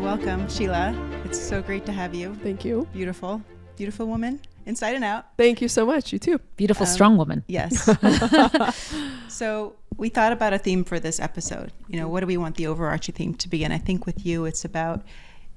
welcome, Sheila. It's so great to have you. Thank you. Beautiful, beautiful woman, inside and out. Thank you so much. You too. Beautiful, strong woman. Yes. So we thought about a theme for this episode. You know, what do we want the overarching theme to be? And I think with you, it's about,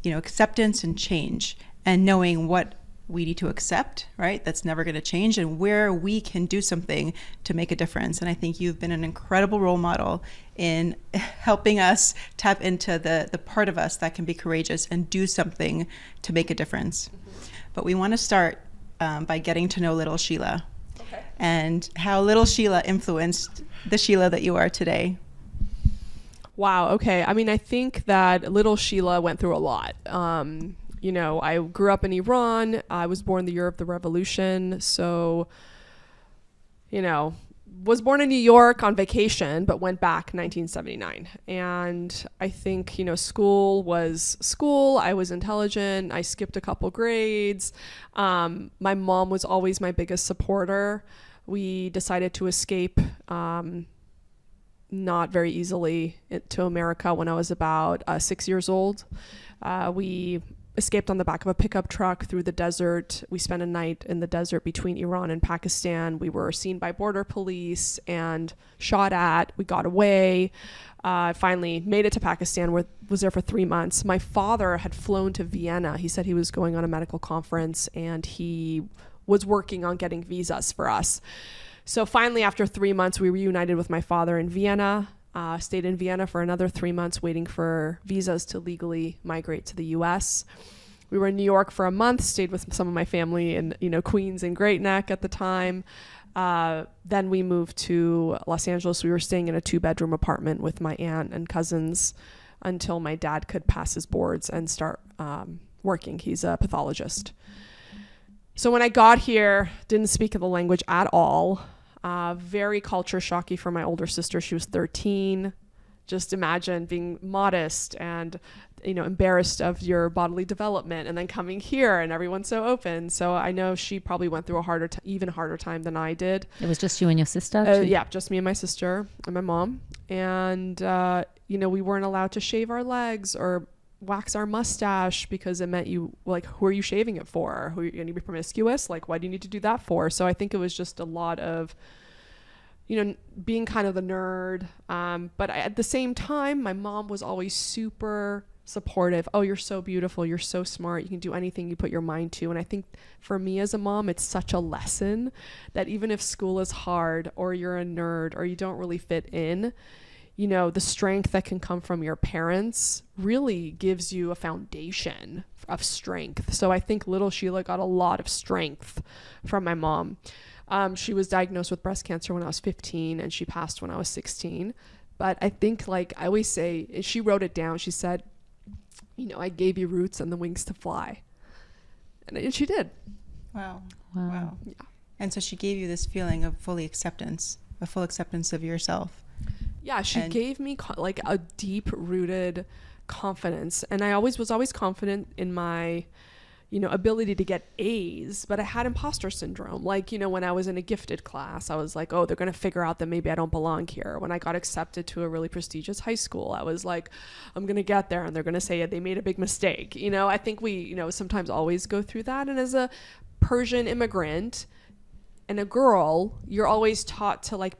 acceptance and change and knowing what we need to accept, right? That's never going to change, and where we can do something to make a difference. And I think you've been an incredible role model in helping us tap into the part of us that can be courageous and do something to make a difference. Mm-hmm. But we want to start by getting to know little Sheila. Okay. And how little Sheila influenced the Sheila that you are today. Wow. Okay. I mean, I think that little Sheila went through a lot. I grew up in Iran. I was born the year of the revolution. So, was born in New York on vacation, but went back 1979. And I think, school was school. I was intelligent. I skipped a couple grades. My mom was always my biggest supporter. We decided to escape not very easily to America when I was about 6 years old. We escaped on the back of a pickup truck through the desert. We spent a night in the desert between Iran and Pakistan. We were seen by border police and shot at. We got away. Finally made it to Pakistan, was there for 3 months. My father had flown to Vienna. He said he was going on a medical conference and he was working on getting visas for us. So finally, after 3 months, we reunited with my father in Vienna. Stayed in Vienna for another 3 months waiting for visas to legally migrate to the US. We were in New York for a month, stayed with some of my family in Queens and Great Neck at the time. Then we moved to Los Angeles. We were staying in a 2-bedroom apartment with my aunt and cousins until my dad could pass his boards and start working. He's a pathologist. So when I got here, didn't speak the language at all. Very culture shocky for my older sister. She was 13. Just imagine being modest and, embarrassed of your bodily development and then coming here and everyone's so open. So I know she probably went through a even harder time than I did. It was just you and your sister? Yeah, just me and my sister and my mom. And, we weren't allowed to shave our legs or wax our mustache because it meant who are you shaving it for? Who are you going to be promiscuous? Why do you need to do that for? So I think it was just a lot of, being kind of the nerd. But at the same time, my mom was always super supportive. Oh, you're so beautiful. You're so smart. You can do anything you put your mind to. And I think for me as a mom, it's such a lesson that even if school is hard or you're a nerd or you don't really fit in, the strength that can come from your parents really gives you a foundation of strength. So I think little Sheila got a lot of strength from my mom. She was diagnosed with breast cancer when I was 15 and she passed when I was 16. But I think I always say, she wrote it down. She said, I gave you roots and the wings to fly. And she did. Wow. Yeah. And so she gave you this feeling of full acceptance of yourself. Yeah, she gave me a deep-rooted confidence. And I was always confident in my, ability to get A's, but I had imposter syndrome. When I was in a gifted class, I was like, oh, they're going to figure out that maybe I don't belong here. When I got accepted to a really prestigious high school, I was like, I'm going to get there and they're going to say they made a big mistake. I think we, sometimes always go through that. And as a Persian immigrant and a girl, you're always taught to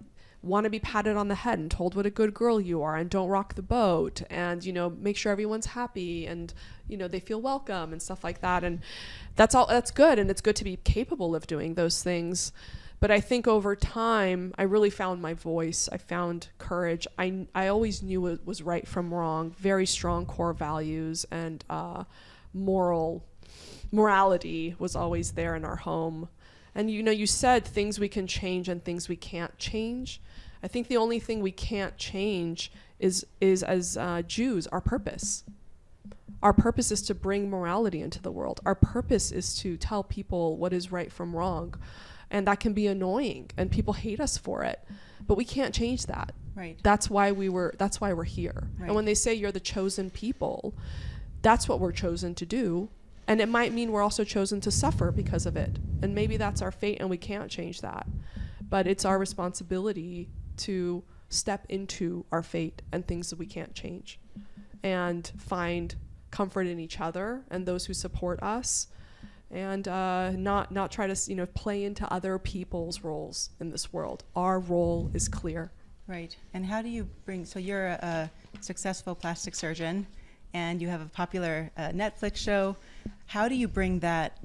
want to be patted on the head and told what a good girl you are and don't rock the boat and, make sure everyone's happy and, they feel welcome and stuff like that. And that's good. And it's good to be capable of doing those things. But I think over time, I really found my voice. I found courage. I always knew it was right from wrong, very strong core values and morality was always there in our home. And, you said things we can change and things we can't change. I think the only thing we can't change is as Jews, our purpose. Our purpose is to bring morality into the world. Our purpose is to tell people what is right from wrong. And that can be annoying and people hate us for it. But we can't change that. Right. That's why we're here. Right. And when they say you're the chosen people, that's what we're chosen to do. And it might mean we're also chosen to suffer because of it. And maybe that's our fate and we can't change that. But it's our responsibility to step into our fate and things that we can't change and find comfort in each other and those who support us, and not try to play into other people's roles in this world. Our role is clear. Right. And how do you bring, so you're a successful plastic surgeon and you have a popular Netflix show. How do you bring that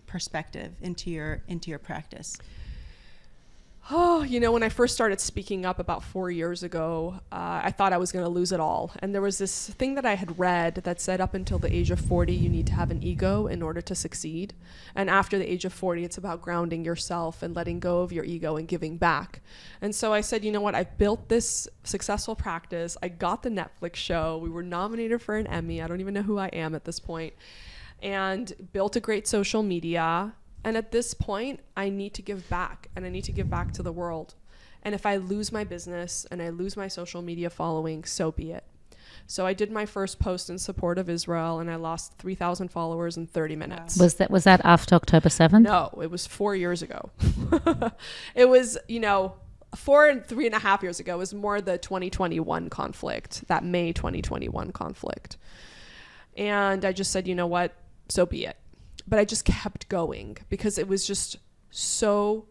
perspective into your practice? Oh, when I first started speaking up about 4 years ago, I thought I was going to lose it all. And there was this thing that I had read that said up until the age of 40, you need to have an ego in order to succeed. And after the age of 40, it's about grounding yourself and letting go of your ego and giving back. And so I said, you know what? I built this successful practice. I got the Netflix show. We were nominated for an Emmy. I don't even know who I am at this point. And built a great social media. And at this point, I need to give back, and I need to give back to the world. And if I lose my business and I lose my social media following, so be it. So I did my first post in support of Israel, and I lost 3,000 followers in 30 minutes. Was that after October 7th? No, it was 4 years ago. It was, 4 and 3.5 years ago. It was more the 2021 conflict, that May 2021 conflict. And I just said, you know what, so be it. But I just kept going because it was just so,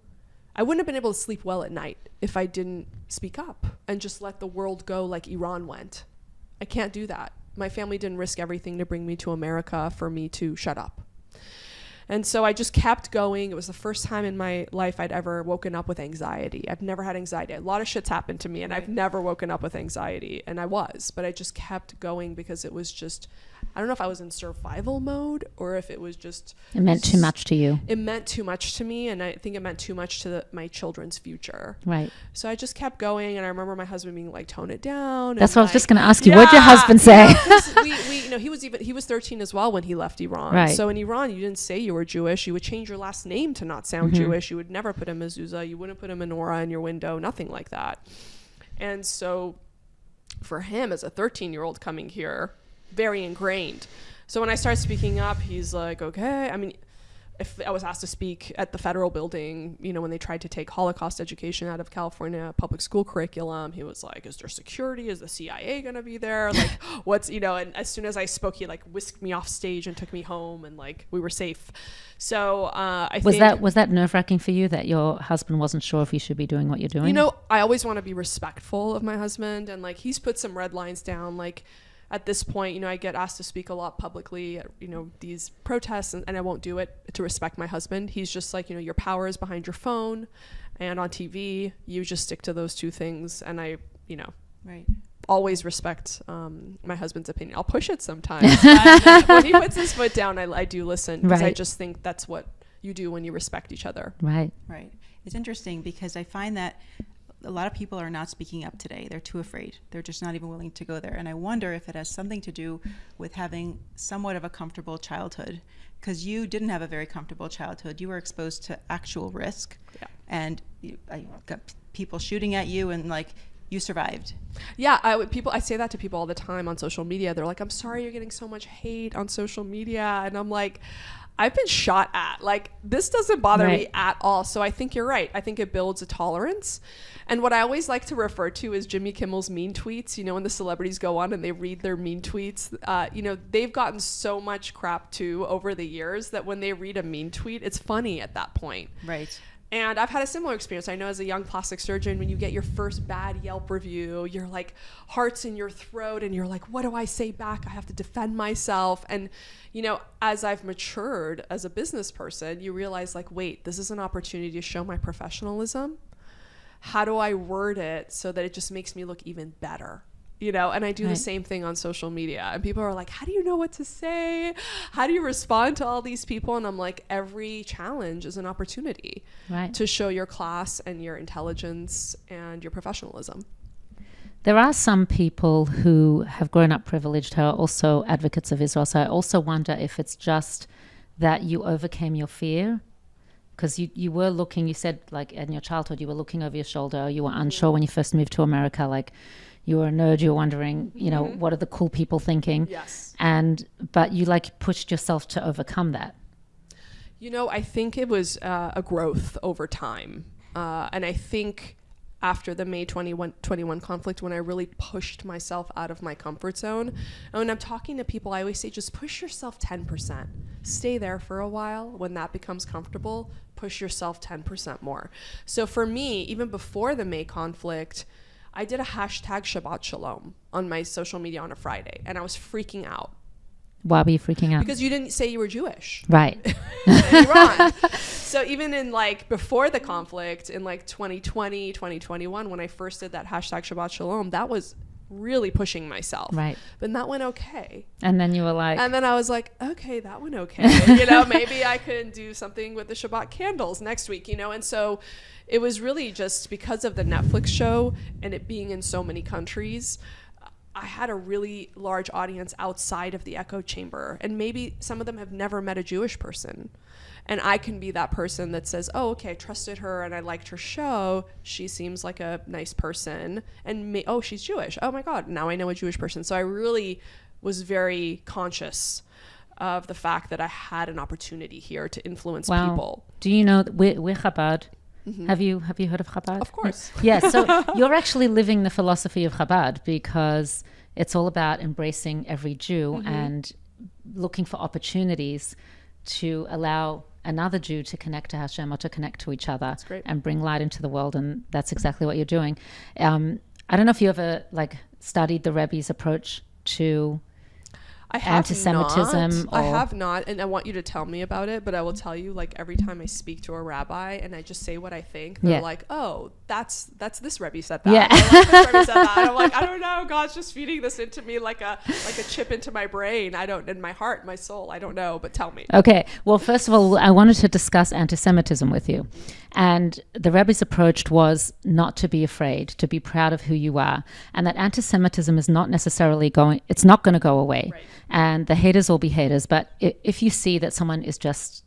I wouldn't have been able to sleep well at night if I didn't speak up and just let the world go like Iran went. I can't do that. My family didn't risk everything to bring me to America for me to shut up. And so I just kept going. It was the first time in my life I'd ever woken up with anxiety. I've never had anxiety. A lot of shit's happened to me, and I've never woken up with anxiety. And I was, but I just kept going because it was just, I don't know if I was in survival mode or if it was just... It meant too much to you. It meant too much to me, and I think it meant too much to my children's future. Right. So I just kept going, and I remember my husband being like, tone it down. That's what I was just going to ask you. What'd your husband say? He was 13 as well when he left Iran. Right. So in Iran, you didn't say you were Jewish. You would change your last name to not sound Jewish. You would never put a mezuzah. You wouldn't put a menorah in your window. Nothing like that. And so for him as a 13-year-old coming here, very ingrained. So when I started speaking up, he's like, okay. I mean, if I was asked to speak at the federal building, when they tried to take Holocaust education out of California public school curriculum, he was like, is there security? Is the CIA going to be there? Like, what's, and as soon as I spoke, he like whisked me off stage and took me home, and like we were safe. So I think... Was that nerve-wracking for you that your husband wasn't sure if you should be doing what you're doing? I always want to be respectful of my husband, and like he's put some red lines down, like... At this point, I get asked to speak a lot publicly at, these protests, and I won't do it to respect my husband. He's just like, your power is behind your phone and on TV. You just stick to those two things. And I, right. always respect my husband's opinion. I'll push it sometimes. But when he puts his foot down, I do listen, because I just think that's what you do when you respect each other. Right. Right. It's interesting because I find that a lot of people are not speaking up today. They're too afraid. They're just not even willing to go there. And I wonder if it has something to do with having somewhat of a comfortable childhood, because you didn't have a very comfortable childhood. You were exposed to actual risk, and I got people shooting at you, and like you survived. Yeah, I say that to people all the time on social media. They're like, I'm sorry you're getting so much hate on social media. And I'm like, I've been shot at. Like, this doesn't bother me at all. So I think you're right. I think it builds a tolerance. And what I always like to refer to is Jimmy Kimmel's mean tweets. When the celebrities go on and they read their mean tweets, they've gotten so much crap too over the years that when they read a mean tweet, it's funny at that point. Right. And I've had a similar experience. I know as a young plastic surgeon, when you get your first bad Yelp review, you're like heart's in your throat and you're like, what do I say back? I have to defend myself. And, as I've matured as a business person, you realize like, wait, this is an opportunity to show my professionalism. How do I word it so that it just makes me look even better? And I do the same thing on social media, and people are like, how do you know what to say? How do you respond to all these people? And I'm like, every challenge is an opportunity to show your class and your intelligence and your professionalism. There are some people who have grown up privileged who are also advocates of Israel. So I also wonder if it's just that you overcame your fear, because you were looking, you said like in your childhood, you were looking over your shoulder, you were unsure when you first moved to America, like you were a nerd, you were wondering, what are the cool people thinking? Yes. But you like pushed yourself to overcome that. I think it was a growth over time. And I think after the May 21 conflict, when I really pushed myself out of my comfort zone. And when I'm talking to people, I always say, just push yourself 10%. Stay there for a while. When that becomes comfortable, push yourself 10% more. So for me, even before the May conflict, I did a hashtag Shabbat Shalom on my social media on a Friday, and I was freaking out. Why were you freaking out? Because you didn't say you were Jewish. Right. In Iran. So even in like before the conflict in like 2020, 2021, when I first did that hashtag Shabbat Shalom, that was really pushing myself. Right. But that went okay. And then you were like... And then I was like, okay, that went okay. You know, maybe I could do something with the Shabbat candles next week, you know? And so it was really just because of the Netflix show and it being in so many countries, I had a really large audience outside of the echo chamber, and maybe some of them have never met a Jewish person, and I can be that person that says, oh, okay, I trusted her and I liked her show, she seems like a nice person, and oh, she's Jewish, oh my God, now I know a Jewish person. So I really was very conscious of the fact that I had an opportunity here to influence people. Do you know that we're Chabad? Mm-hmm. Have you heard of Chabad? Of course. Yeah, so you're actually living the philosophy of Chabad, because it's all about embracing every Jew and looking for opportunities to allow another Jew to connect to Hashem or to connect to each other and bring light into the world. And that's exactly what you're doing. I don't know if you ever studied the Rebbe's approach to anti-Semitism. I have not, and I want you to tell me about it, but I will tell you, like, every time I speak to a rabbi and I just say what I think, they're like, oh, that's this Rebbe said that. Yeah. Like, this Rebbe said that. And I'm like, I don't know, God's just feeding this into me like a chip into my brain. In my heart, my soul, I don't know, but tell me. Okay, well, first of all, I wanted to discuss anti-Semitism with you. And the Rebbe's approach was not to be afraid, to be proud of who you are, and that anti-Semitism is not necessarily it's not going to go away. Right. And the haters will be haters, but if you see that someone is just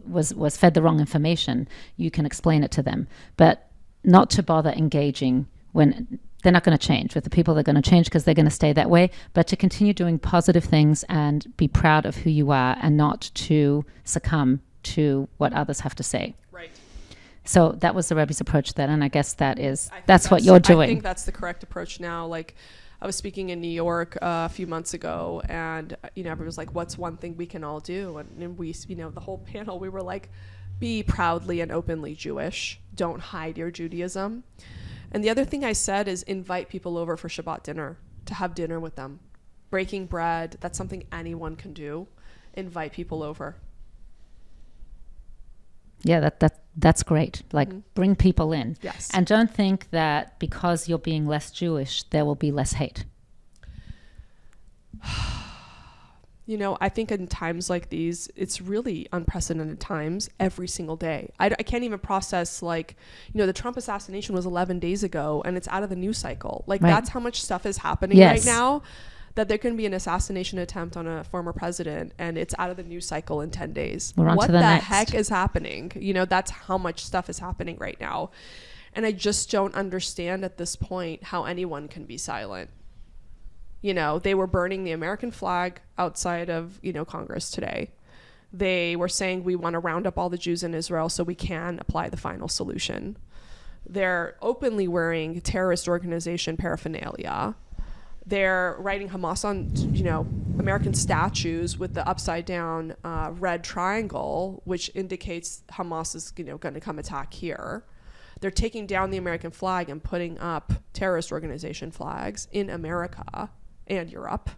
was fed the wrong information, you can explain it to them, but not to bother engaging when they're not going to change. With the people, they're going to change because they're going to stay that way, but to continue doing positive things and be proud of who you are and not to succumb to what others have to say. Right. So that was the Rebbe's approach then, and I guess that's what you're doing. I think that's the correct approach now. Like, I was speaking in New York a few months ago, and everyone was like, what's one thing we can all do? And we, the whole panel, we were like, be proudly and openly Jewish. Don't hide your Judaism. And the other thing I said is invite people over for Shabbat dinner, to have dinner with them. Breaking bread, that's something anyone can do. Invite people over. Yeah, that's great. Like, bring people in. Yes. And don't think that because you're being less Jewish, there will be less hate. I think in times like these, it's really unprecedented times every single day. I can't even process, the Trump assassination was 11 days ago and it's out of the news cycle. That's how much stuff is happening right now, that there can be an assassination attempt on a former president and it's out of the news cycle in 10 days. What the heck is happening? That's how much stuff is happening right now. And I just don't understand at this point how anyone can be silent. They were burning the American flag outside of, Congress today. They were saying we want to round up all the Jews in Israel so we can apply the final solution. They're openly wearing terrorist organization paraphernalia. They're writing Hamas on, American statues with the upside down red triangle, which indicates Hamas is, going to come attack here. They're taking down the American flag and putting up terrorist organization flags in America and Europe.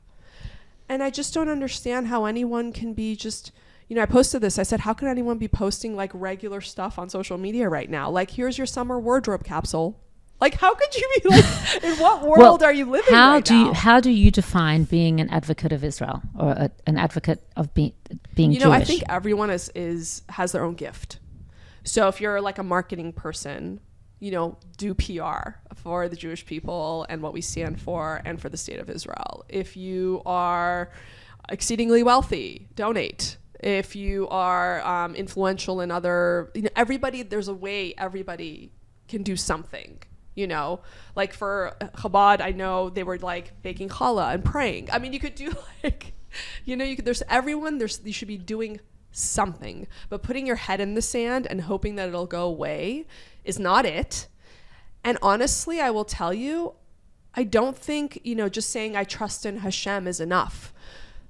And I just don't understand how anyone can be just, I posted this. I said, how can anyone be posting regular stuff on social media right now? Here's your summer wardrobe capsule. How could you be in what world are you living right now? How do you define being an advocate of Israel or an advocate of being Jewish? I think everyone has their own gift. So if you're a marketing person, do PR for the Jewish people and what we stand for and for the state of Israel. If you are exceedingly wealthy, donate. If you are influential in other, there's a way everybody can do something. For Chabad, I know they were baking challah and praying. I mean, you could do you should be doing something, but putting your head in the sand and hoping that it'll go away is not it. And honestly, I will tell you, I don't think, just saying I trust in Hashem is enough.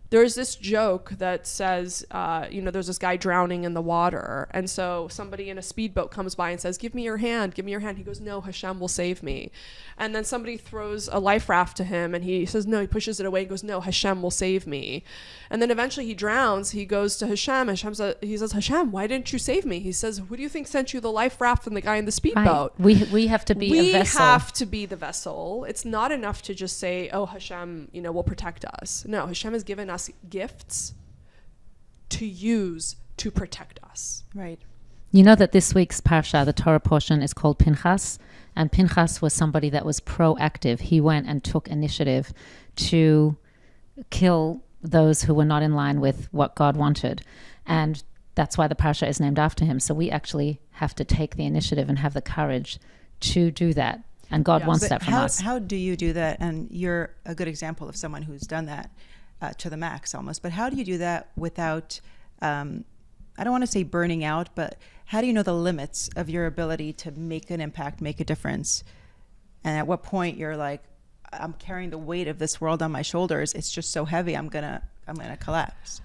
There's this joke that says, there's this guy drowning in the water. And so somebody in a speedboat comes by and says, give me your hand, give me your hand. He goes, no, Hashem will save me. And then somebody throws a life raft to him and he says, no, he pushes it away and goes, no, Hashem will save me. And then eventually he drowns. He goes to Hashem. He says, Hashem, why didn't you save me? He says, who do you think sent you the life raft and the guy in the speedboat? Right. We have to be a vessel. We have to be the vessel. It's not enough to just say, oh, Hashem, will protect us. No, Hashem has given us gifts to use to protect us. Right. You know that this week's parsha, the Torah portion, is called Pinchas, and Pinchas was somebody that was proactive. He went and took initiative to kill those who were not in line with what God wanted, and that's why the parsha is named after him. So we actually have to take the initiative and have the courage to do that, and God wants that from us. How do you do that? And you're a good example of someone who's done that to the max almost. But how do you do that without, I don't want to say burning out, but how do you know the limits of your ability to make an impact, make a difference? And at what point you're like, I'm carrying the weight of this world on my shoulders. It's just so heavy. I'm gonna collapse.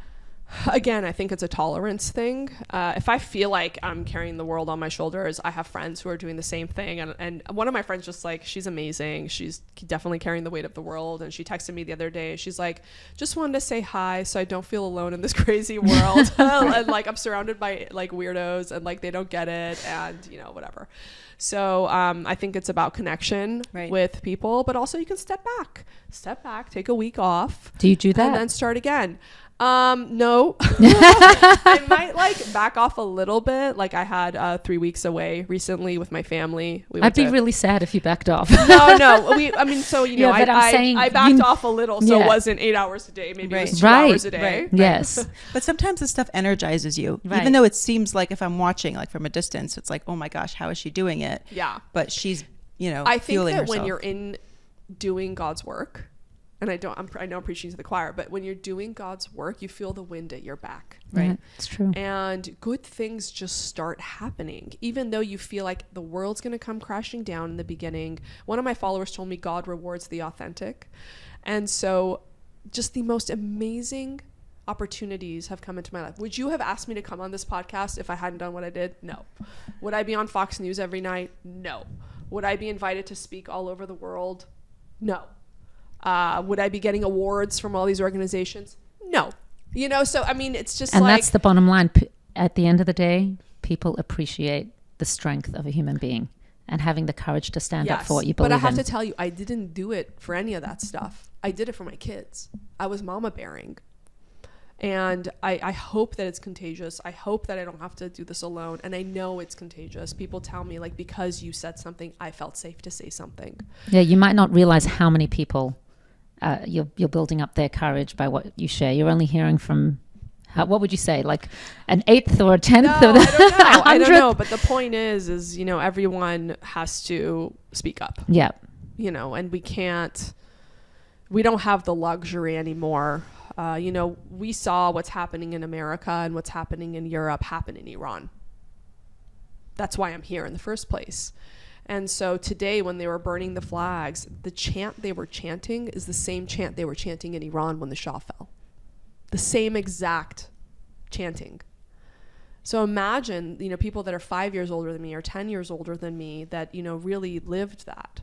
Again, I think it's a tolerance thing. If I feel like I'm carrying the world on my shoulders, I have friends who are doing the same thing. And one of my friends just like, she's amazing. She's definitely carrying the weight of the world. And she texted me the other day. She's like, just wanted to say hi so I don't feel alone in this crazy world. And like, I'm surrounded by like weirdos and like, they don't get it and whatever. So I think it's about connection with people, but also you can step back, take a week off. Do you do that? And then start again. No. I might like back off a little bit. Like I had 3 weeks away recently with my family. I'd be really sad if you backed off. No. I backed off a little, so it wasn't 8 hours a day. Maybe it was 2 hours a day. Right. Yes. But sometimes the stuff energizes you, right. Even though it seems like if I'm watching like from a distance, it's like, oh my gosh, how is she doing it? Yeah. But she's, I think fueling that herself. when you're in doing God's work, and I know I'm preaching to the choir, but when you're doing God's work, you feel the wind at your back, right? Yeah, it's true. And good things just start happening, even though you feel like the world's going to come crashing down in the beginning. One of my followers told me God rewards the authentic. And so just the most amazing opportunities have come into my life. Would you have asked me to come on this podcast if I hadn't done what I did? No. Would I be on Fox News every night? No. Would I be invited to speak all over the world? No. Would I be getting awards from all these organizations? No. So I mean, it's just and that's the bottom line. At the end of the day, people appreciate the strength of a human being and having the courage to stand up for what you believe in. But I have to tell you, I didn't do it for any of that stuff. I did it for my kids. I was mama bearing. And I hope that it's contagious. I hope that I don't have to do this alone. And I know it's contagious. People tell me, like, because you said something, I felt safe to say something. Yeah, you might not realize how many people you're building up their courage by what you share. You're only hearing from, what would you say, like an eighth or a tenth of the I don't know. But the point is everyone has to speak up. Yeah. And we don't have the luxury anymore. We saw what's happening in America and what's happening in Europe happen in Iran. That's why I'm here in the first place. And so today when they were burning the flags, the chant they were chanting is the same chant they were chanting in Iran when the Shah fell. The same exact chanting. So imagine, people that are 5 years older than me or 10 years older than me that, really lived that.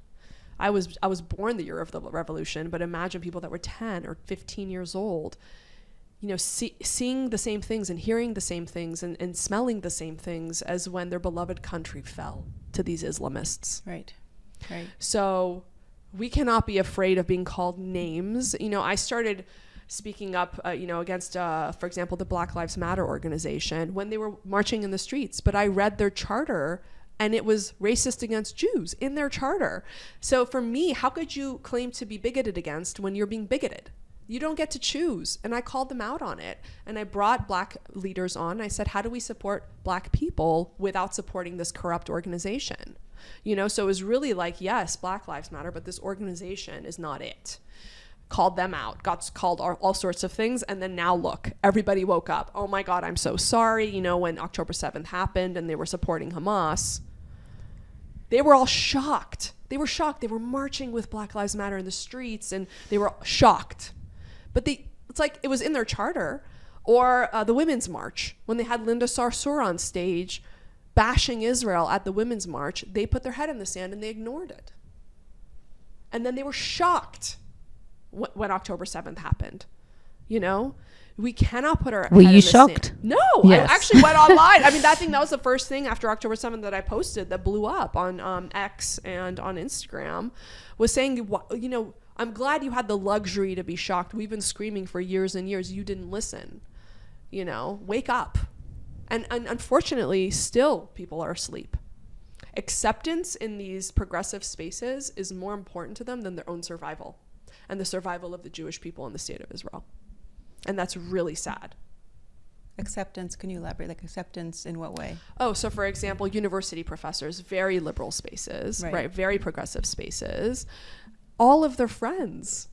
I was born the year of the revolution, but imagine people that were 10 or 15 years old, seeing the same things and hearing the same things and smelling the same things as when their beloved country fell to these Islamists. Right. So we cannot be afraid of being called names. I started speaking up, against, for example, the Black Lives Matter organization when they were marching in the streets, but I read their charter and it was racist against Jews in their charter. So for me, how could you claim to be bigoted against when you're being bigoted? You don't get to choose. And I called them out on it. And I brought Black leaders on. I said, how do we support Black people without supporting this corrupt organization? So it was really like, yes, Black Lives Matter, but this organization is not it. Called them out, got called all sorts of things. And then now look, everybody woke up. Oh my God, I'm so sorry. When October 7th happened and they were supporting Hamas, They were all shocked. They were shocked. They were marching with Black Lives Matter in the streets, and they were shocked. But it's like it was in their charter. Or the Women's March, when they had Linda Sarsour on stage bashing Israel at the Women's March, they put their head in the sand and they ignored it. And then they were shocked when October 7th happened. You know, we cannot put our head in the sand. Were you shocked? No, yes. I actually went online. I mean, that was the first thing after October 7th that I posted that blew up on X and on Instagram, was saying, you know, I'm glad you had the luxury to be shocked. We've been screaming for years and years. You didn't listen. You know, wake up. And unfortunately, still people are asleep. Acceptance in these progressive spaces is more important to them than their own survival and the survival of the Jewish people in the state of Israel. And that's really sad. Acceptance, can you elaborate? Like acceptance in what way? Oh, so for example, university professors, very liberal spaces, right? Very progressive spaces. All of their friends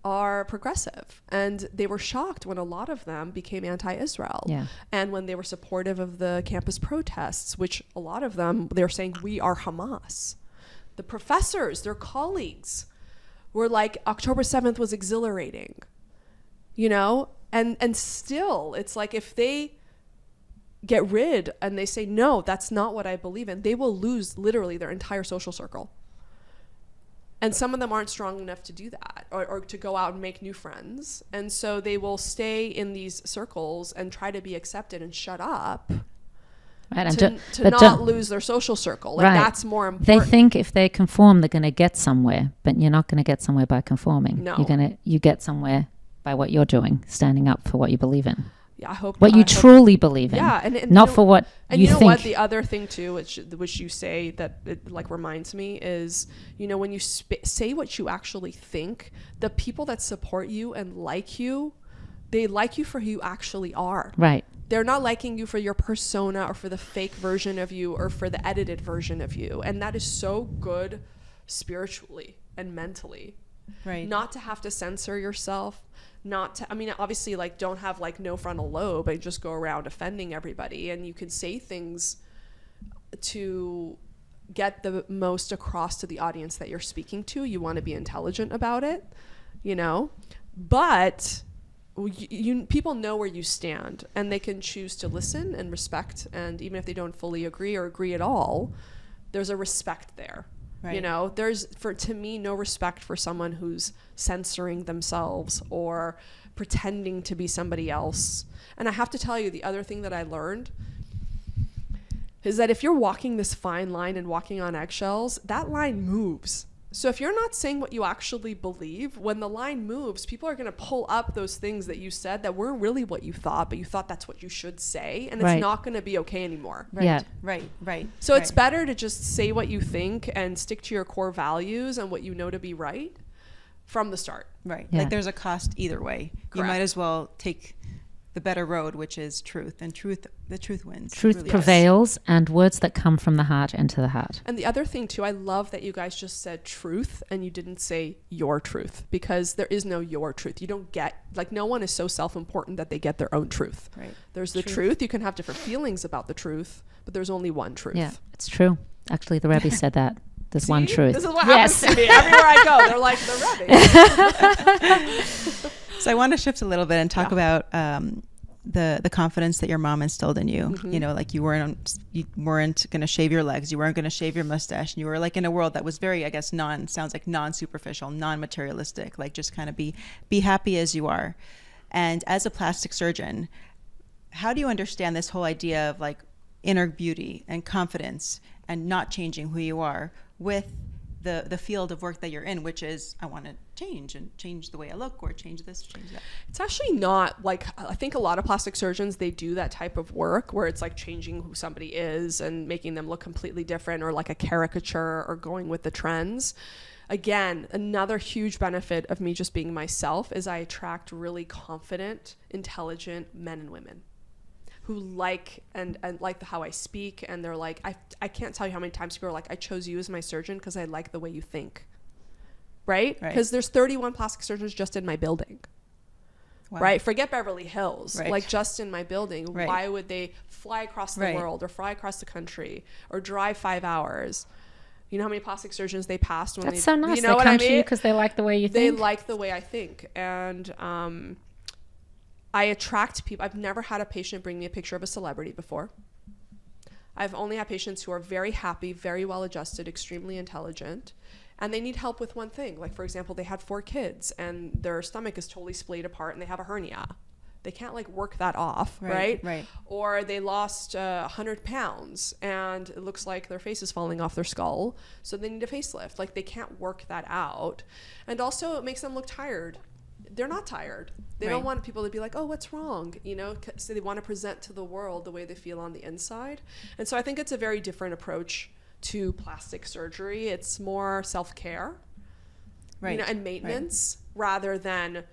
are progressive, and they were shocked when a lot of them became anti-Israel. Yeah. And when they were supportive of the campus protests, which a lot of them, they're saying, we are Hamas. The professors, their colleagues, were like, October 7th was exhilarating, you know? And still, it's like, if they get rid and they say, no, that's not what I believe in, they will lose literally their entire social circle. And some of them aren't strong enough to do that, or to go out and make new friends. And so they will stay in these circles and try to be accepted and shut up, right, to not lose their social circle. Like, right. That's more important. They think if they conform, they're going to get somewhere, but you're not going to get somewhere by conforming. No. You get somewhere by what you're doing, standing up for what you believe in. Yeah, I hope what you truly believe in. Yeah, and not for what and you know think. What the other thing too, which you say that it like reminds me is, you know, when you say what you actually think, the people that support you and like you, they like you for who you actually are. Right. They're not liking you for your persona or for the fake version of you or for the edited version of you, and that is so good spiritually and mentally. Right. Not to have to censor yourself. Not to, I mean, obviously, like, don't have like no frontal lobe and just go around offending everybody. And you can say things to get the most across to the audience that you're speaking to. You want to be intelligent about it, you know, but people know where you stand, and they can choose to listen and respect. And even if they don't fully agree or agree at all, there's a respect there. Right. You know, there's, to me, no respect for someone who's censoring themselves or pretending to be somebody else. And I have to tell you, the other thing that I learned is that if you're walking this fine line and walking on eggshells, that line moves. So if you're not saying what you actually believe, when the line moves, people are going to pull up those things that you said that weren't really what you thought, but you thought that's what you should say, and it's not going to be okay anymore. Right. Yeah. Right. So it's better to just say what you think and stick to your core values and what you know to be right from the start. Right. Yeah. Like, there's a cost either way. Correct. You might as well take the better road, which is truth, and the truth wins. Truth really prevails, and words that come from the heart enter the heart. And the other thing too, I love that you guys just said truth and you didn't say your truth, because there is no your truth. You don't get, like, no one is so self-important that they get their own truth. Right. There's the truth. You can have different feelings about the truth, but there's only one truth. Yeah, it's true. Actually, the Rebbe said that. There's one truth. This is what happens to me everywhere I go. They're like, the Rebbe. So I want to shift a little bit and talk about the confidence that your mom instilled in you. Mm-hmm. You know, like, you weren't going to shave your legs, you weren't going to shave your mustache, and you were like in a world that was very, I guess, non-superficial, non-materialistic, like, just kind of be happy as you are. And as a plastic surgeon, how do you understand this whole idea of like inner beauty and confidence and not changing who you are with the field of work that you're in, which is, I want to change the way I look, or change this, change that? It's actually not like, I think a lot of plastic surgeons, they do that type of work where it's like changing who somebody is and making them look completely different, or like a caricature, or going with the trends. Again, another huge benefit of me just being myself is I attract really confident, intelligent men and women who like and like how I speak, and they're like, I can't tell you how many times people are like, I chose you as my surgeon because I like the way you think. Right? Because there's 31 plastic surgeons just in my building. Wow. Right? Forget Beverly Hills. Right. Like, just in my building. Right. Why would they fly across the world, or fly across the country, or drive 5 hours? You know how many plastic surgeons they passed when That's so nice. You know they what come I mean? to you because they like the way you They think. like the way I think. And I attract people. I've never had a patient bring me a picture of a celebrity before. I've only had patients who are very happy, very well adjusted, extremely intelligent, and they need help with one thing. Like, for example, they had 4 kids and their stomach is totally splayed apart and they have a hernia. They can't like work that off, right? Right. Or they lost 100 pounds and it looks like their face is falling off their skull, so they need a facelift. Like, they can't work that out. And also it makes them look tired. They're not tired. They don't want people to be like, oh, what's wrong? You know, so they want to present to the world the way they feel on the inside. And so I think it's a very different approach to plastic surgery. It's more self-care, you know, and maintenance rather than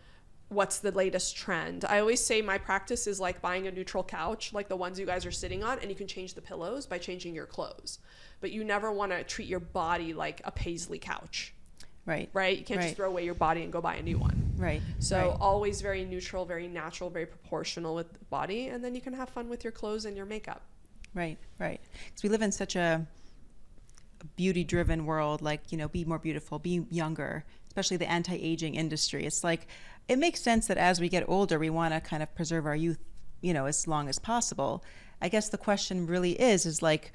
what's the latest trend. I always say my practice is like buying a neutral couch, like the ones you guys are sitting on, and you can change the pillows by changing your clothes. But you never want to treat your body like a paisley couch. Right? You can't just throw away your body and go buy a new one. Right. So always very neutral, very natural, very proportional with the body, and then you can have fun with your clothes and your makeup. Right. Because we live in such a beauty-driven world, like, you know, be more beautiful, be younger, especially the anti-aging industry. It's like, it makes sense that as we get older, we want to kind of preserve our youth, you know, as long as possible. I guess the question really is like,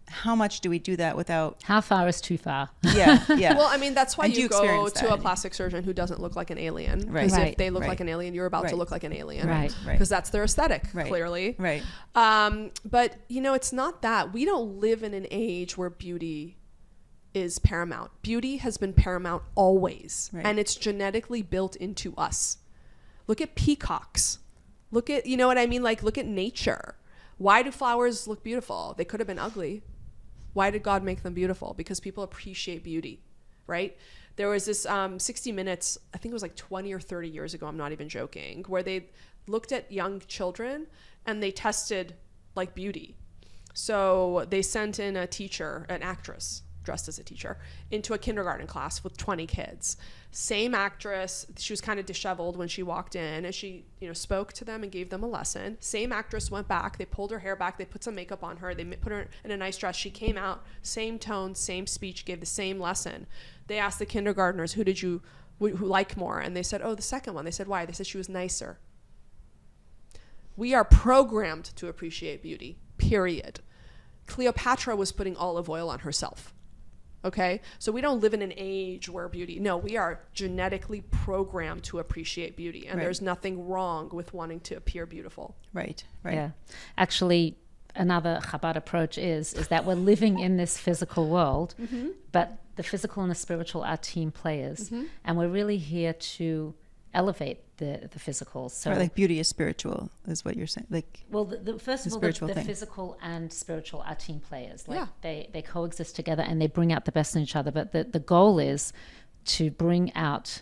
how much do we do that without... How far is too far? Yeah. Well, I mean, that's why And you go to that? a plastic surgeon who doesn't look like an alien. Right. Because Right. if they look like an alien, you're about to look like an alien. Right. Because that's their aesthetic, clearly. Right. But, you know, it's not that. We don't live in an age where beauty is paramount. Beauty has been paramount always. Right. And it's genetically built into us. Look at peacocks. Look at, you know what I mean? Like, look at nature. Why do flowers look beautiful? They could have been ugly. Why did God make them beautiful? Because people appreciate beauty, right? There was this 60 Minutes, I think it was like 20 or 30 years ago, I'm not even joking, where they looked at young children and they tested like beauty. So they sent in a teacher, an actress dressed as a teacher, into a kindergarten class with 20 kids. Same actress, she was kind of disheveled when she walked in, and she, you know, spoke to them and gave them a lesson. Same actress went back, they pulled her hair back, they put some makeup on her, they put her in a nice dress. She came out, same tone, same speech, gave the same lesson. They asked the kindergartners, who like more? And they said, oh, the second one. They said, why? They said she was nicer. We are programmed to appreciate beauty, period. Cleopatra was putting olive oil on herself. Okay, so we don't live in an age where beauty, no, we are genetically programmed to appreciate beauty, and there's nothing wrong with wanting to appear beautiful. Right. Yeah. Actually, another Chabad approach is that we're living in this physical world, but the physical and the spiritual are team players, and we're really here to elevate the physical. So like beauty is spiritual, is what you're saying. Like, well, first of all, the thing. physical and spiritual are team players. Like they coexist together and they bring out the best in each other. But the goal is to bring out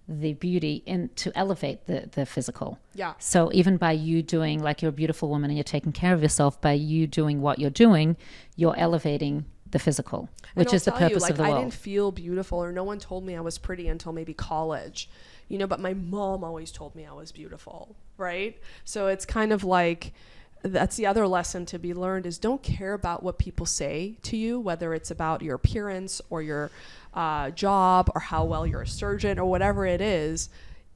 the beauty and to elevate the physical. Yeah. So even by you doing, like, you're a beautiful woman and you're taking care of yourself, by you doing what you're doing, you're elevating the physical, which is the purpose of the world. I didn't feel beautiful, or no one told me I was pretty until maybe college. You know, but my mom always told me I was beautiful, right? So it's kind of like, that's the other lesson to be learned, is don't care about what people say to you, whether it's about your appearance or your job or how well you're a surgeon or whatever it is.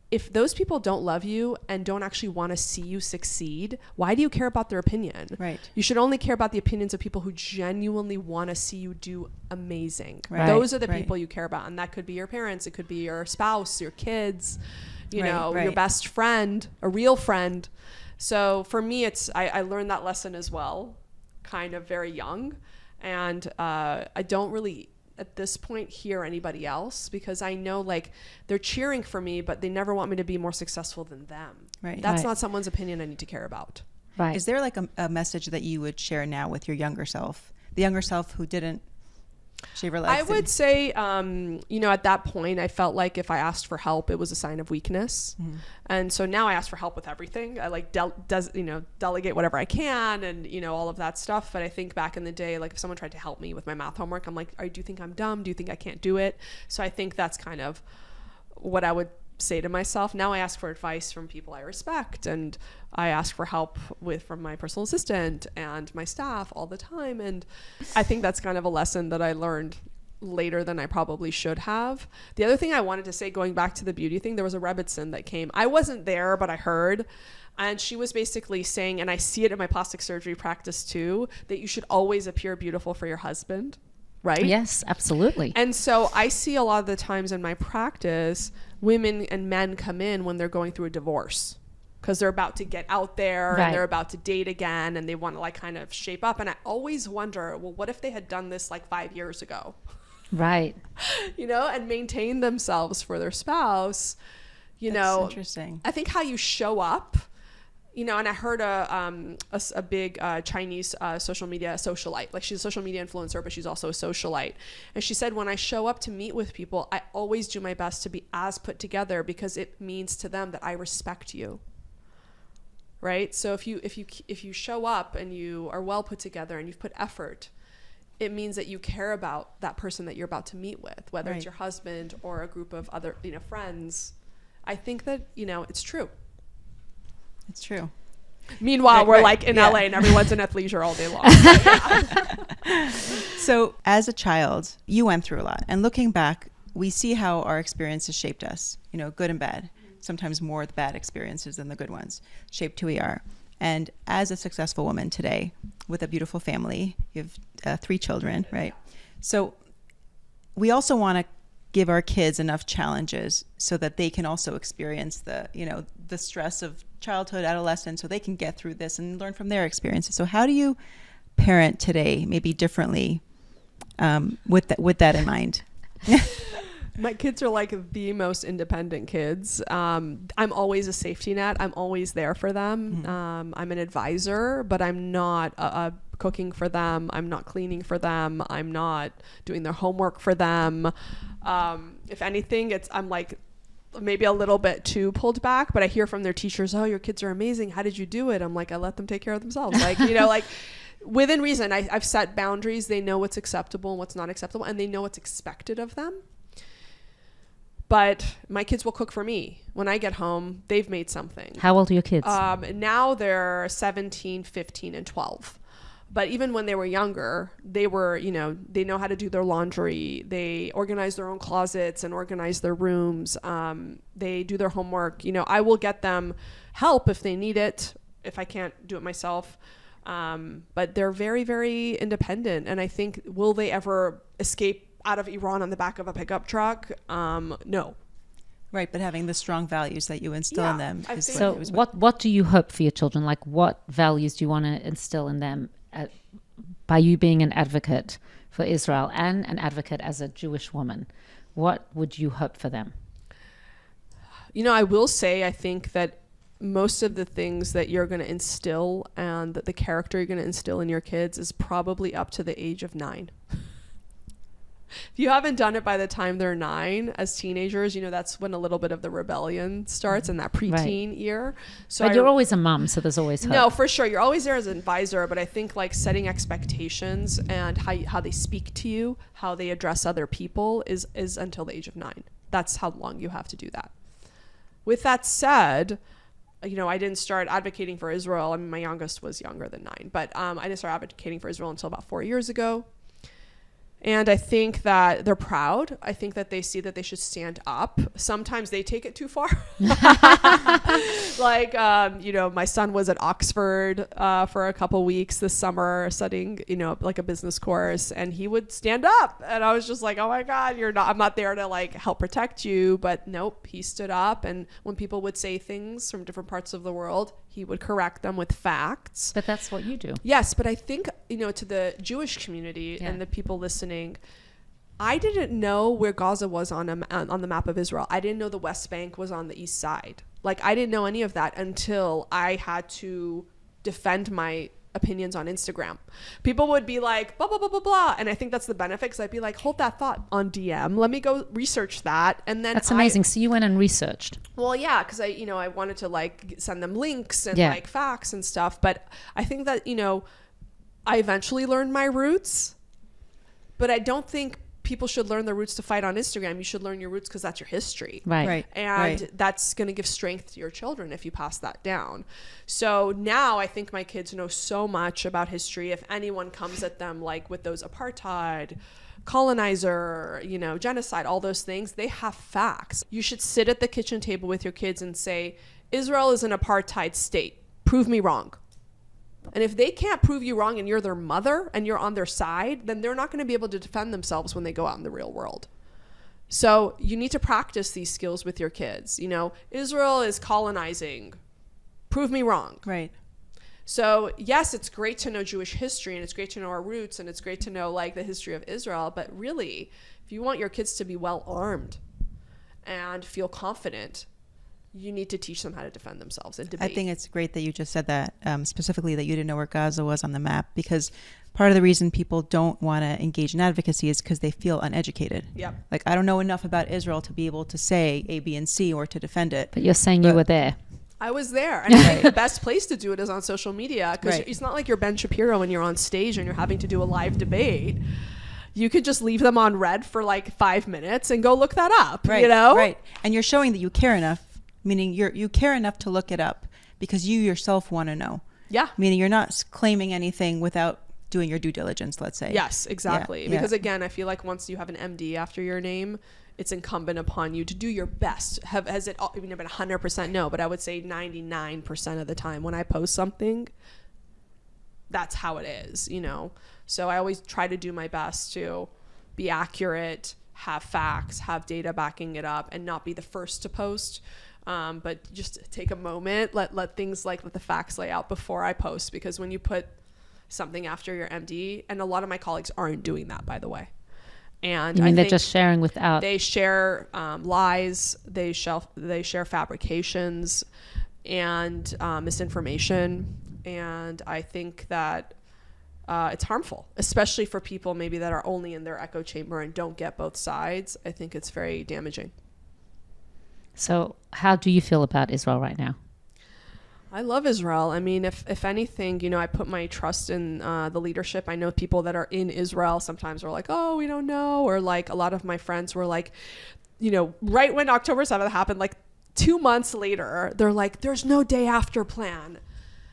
If those people don't love you and don't actually want to see you succeed, why do you care about their opinion? Right. You should only care about the opinions of people who genuinely want to see you do amazing. Right. Those are the people you care about. And that could be your parents. It could be your spouse, your kids, you know, your best friend, a real friend. So for me, I learned that lesson as well, kind of very young. And I don't really, at this point, hear anybody else, because I know, like, they're cheering for me, but they never want me to be more successful than them. Right. That's not someone's opinion I need to care about. Right. Is there like a message that you would share now with your younger self, the younger self who didn't shave her legs? I would say, you know, at that point, I felt like if I asked for help, it was a sign of weakness. And so now I ask for help with everything. I like delegate whatever I can, and, you know, all of that stuff. But I think back in the day, like, if someone tried to help me with my math homework, I'm like, do you think I'm dumb? Do you think I can't do it? So I think that's kind of what I would say to myself, now I ask for advice from people I respect, and I ask for help from my personal assistant and my staff all the time. And I think that's kind of a lesson that I learned later than I probably should have. The other thing I wanted to say, going back to the beauty thing, there was a Rebbitzin that came. I wasn't there, but I heard. And she was basically saying, and I see it in my plastic surgery practice too, that you should always appear beautiful for your husband. Right? Yes, absolutely. And so I see a lot of the times in my practice, women and men come in when they're going through a divorce because they're about to get out there and they're about to date again and they want to like kind of shape up. And I always wonder, well, what if they had done this like 5 years ago? Right. You know, and maintain themselves for their spouse. That's know, interesting. I think how you show up, you know, and I heard a big Chinese social media socialite. Like, she's a social media influencer, but she's also a socialite. And she said, when I show up to meet with people, I always do my best to be as put together because it means to them that I respect you. Right? So if you show up and you are well put together and you've put effort, it means that you care about that person that you're about to meet with, whether it's your husband or a group of other, you know, friends. I think that, you know, it's true. It's true. Meanwhile, we're like in LA and everyone's in athleisure all day long. So as a child, you went through a lot. And looking back, we see how our experiences shaped us, you know, good and bad. Sometimes more the bad experiences than the good ones shaped who we are. And as a successful woman today with a beautiful family, you have 3 children, right? So we also want to give our kids enough challenges so that they can also experience the, you know, the stress of childhood, adolescence, so they can get through this and learn from their experiences. So how do you parent today, maybe differently, with that in mind? My kids are like the most independent kids. I'm always a safety net. I'm always there for them. Mm-hmm. I'm an advisor, but I'm not cooking for them. I'm not cleaning for them. I'm not doing their homework for them. If anything, I'm like maybe a little bit too pulled back, but I hear from their teachers, oh, your kids are amazing. How did you do it? I'm like, I let them take care of themselves. Like, you know, like within reason, I've set boundaries. They know what's acceptable and what's not acceptable, and they know what's expected of them. But my kids will cook for me. When I get home, they've made something. How old are your kids? Now they're 17, 15, and 12. But even when they were younger, they were, you know, they know how to do their laundry. They organize their own closets and organize their rooms. They do their homework. You know, I will get them help if they need it, if I can't do it myself. But they're very, very independent. And I think, will they ever escape out of Iran on the back of a pickup truck? No. Right, but having the strong values that you instill in them. So what do you hope for your children? Like, what values do you want to instill in them by you being an advocate for Israel and an advocate as a Jewish woman? What would you hope for them? You know, I will say, I think that most of the things that you're going to instill and that the character you're going to instill in your kids is probably up to the age of 9. If you haven't done it by the time they're 9 as teenagers, you know, that's when a little bit of the rebellion starts in that preteen year. So but you're always a mom, so there's always hope. No, for sure. You're always there as an advisor, but I think like setting expectations and how they speak to you, how they address other people is until the age of 9. That's how long you have to do that. With that said, you know, I didn't start advocating for Israel. I mean, my youngest was younger than 9, but I didn't start advocating for Israel until about 4 years ago. And I think that they're proud. I think that they see that they should stand up. Sometimes they take it too far. Like, you know, my son was at Oxford for a couple weeks this summer studying, you know, like a business course, and he would stand up. And I was just like, oh my God, I'm not there to like help protect you. But nope, he stood up. And when people would say things from different parts of the world, he would correct them with facts. But that's what you do. Yes, but I think, you know, to the Jewish community and the people listening, I didn't know where Gaza was on the map of Israel. I didn't know the West Bank was on the east side. Like, I didn't know any of that until I had to defend my opinions on Instagram. People would be like, blah, blah, blah, blah, blah. And I think that's the benefit, because I'd be like, hold that thought on DM. Let me go research that. And then that's amazing. So you went and researched. Well, yeah, because I wanted to like send them links and like facts and stuff. But I think that, you know, I eventually learned my roots, but I don't think people should learn their roots to fight on Instagram. You should learn your roots because that's your history. Right. And that's going to give strength to your children if you pass that down. So now I think my kids know so much about history. If anyone comes at them like with those apartheid, colonizer, you know, genocide, all those things, they have facts. You should sit at the kitchen table with your kids and say, Israel is an apartheid state. Prove me wrong. And if they can't prove you wrong and you're their mother and you're on their side, then they're not going to be able to defend themselves when they go out in the real world. So you need to practice these skills with your kids. You know, Israel is colonizing. Prove me wrong. Right. So yes, it's great to know Jewish history and it's great to know our roots and it's great to know like the history of Israel. But really, if you want your kids to be well armed and feel confident, you need to teach them how to defend themselves and debate. I think it's great that you just said that, specifically that you didn't know where Gaza was on the map, because part of the reason people don't want to engage in advocacy is because they feel uneducated. Yep. Like, I don't know enough about Israel to be able to say A, B, and C or to defend it. But you're saying you were there. I was there. And I think the best place to do it is on social media, because it's not like you're Ben Shapiro and you're on stage and you're having to do a live debate. You could just leave them on red for like 5 minutes and go look that up, you know? Right. And you're showing that you care enough, meaning you care enough to look it up because you yourself want to know. Yeah. Meaning you're not claiming anything without doing your due diligence, let's say. Yes, exactly. Yeah. Because again, I feel like once you have an MD after your name, it's incumbent upon you to do your best. Has it been 100%? No, but I would say 99% of the time when I post something, that's how it is, you know? So I always try to do my best to be accurate, have facts, have data backing it up, and not be the first to post. But just take a moment, let things like let the facts lay out before I post, because when you put something after your MD, and a lot of my colleagues aren't doing that, by the way. And I mean, I they're think just sharing without. they share lies, they share fabrications and misinformation, and I think that it's harmful, especially for people maybe that are only in their echo chamber and don't get both sides. I think it's very damaging. So how do you feel about Israel right now? I love Israel. I mean, if anything, you know, I put my trust in the leadership. I know people that are in Israel sometimes are like, oh, we don't know. Or like a lot of my friends were like, you know, right when October 7th happened, like 2 months later, they're like, there's no day after plan.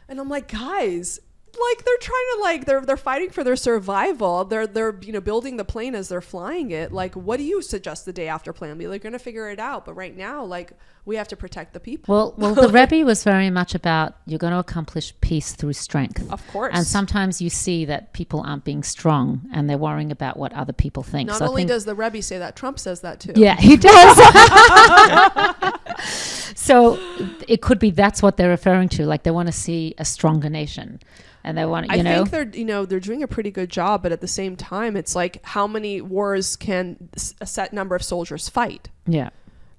And I'm like, guys, like they're trying to like they're fighting for their survival. They're you know, building the plane as they're flying it. Like, what do you suggest the day after plan be? They're going to figure it out, but right now, like, we have to protect the people. Well, the Rebbe was very much about you're going to accomplish peace through strength. Of course. And sometimes you see that people aren't being strong and they're worrying about what other people think. Not so only does the Rebbe say that, Trump says that too. Yeah, he does. So it could be that's what they're referring to. Like they want to see a stronger nation. And they want, I think they're doing a pretty good job, but at the same time, it's like, how many wars can a set number of soldiers fight? Yeah.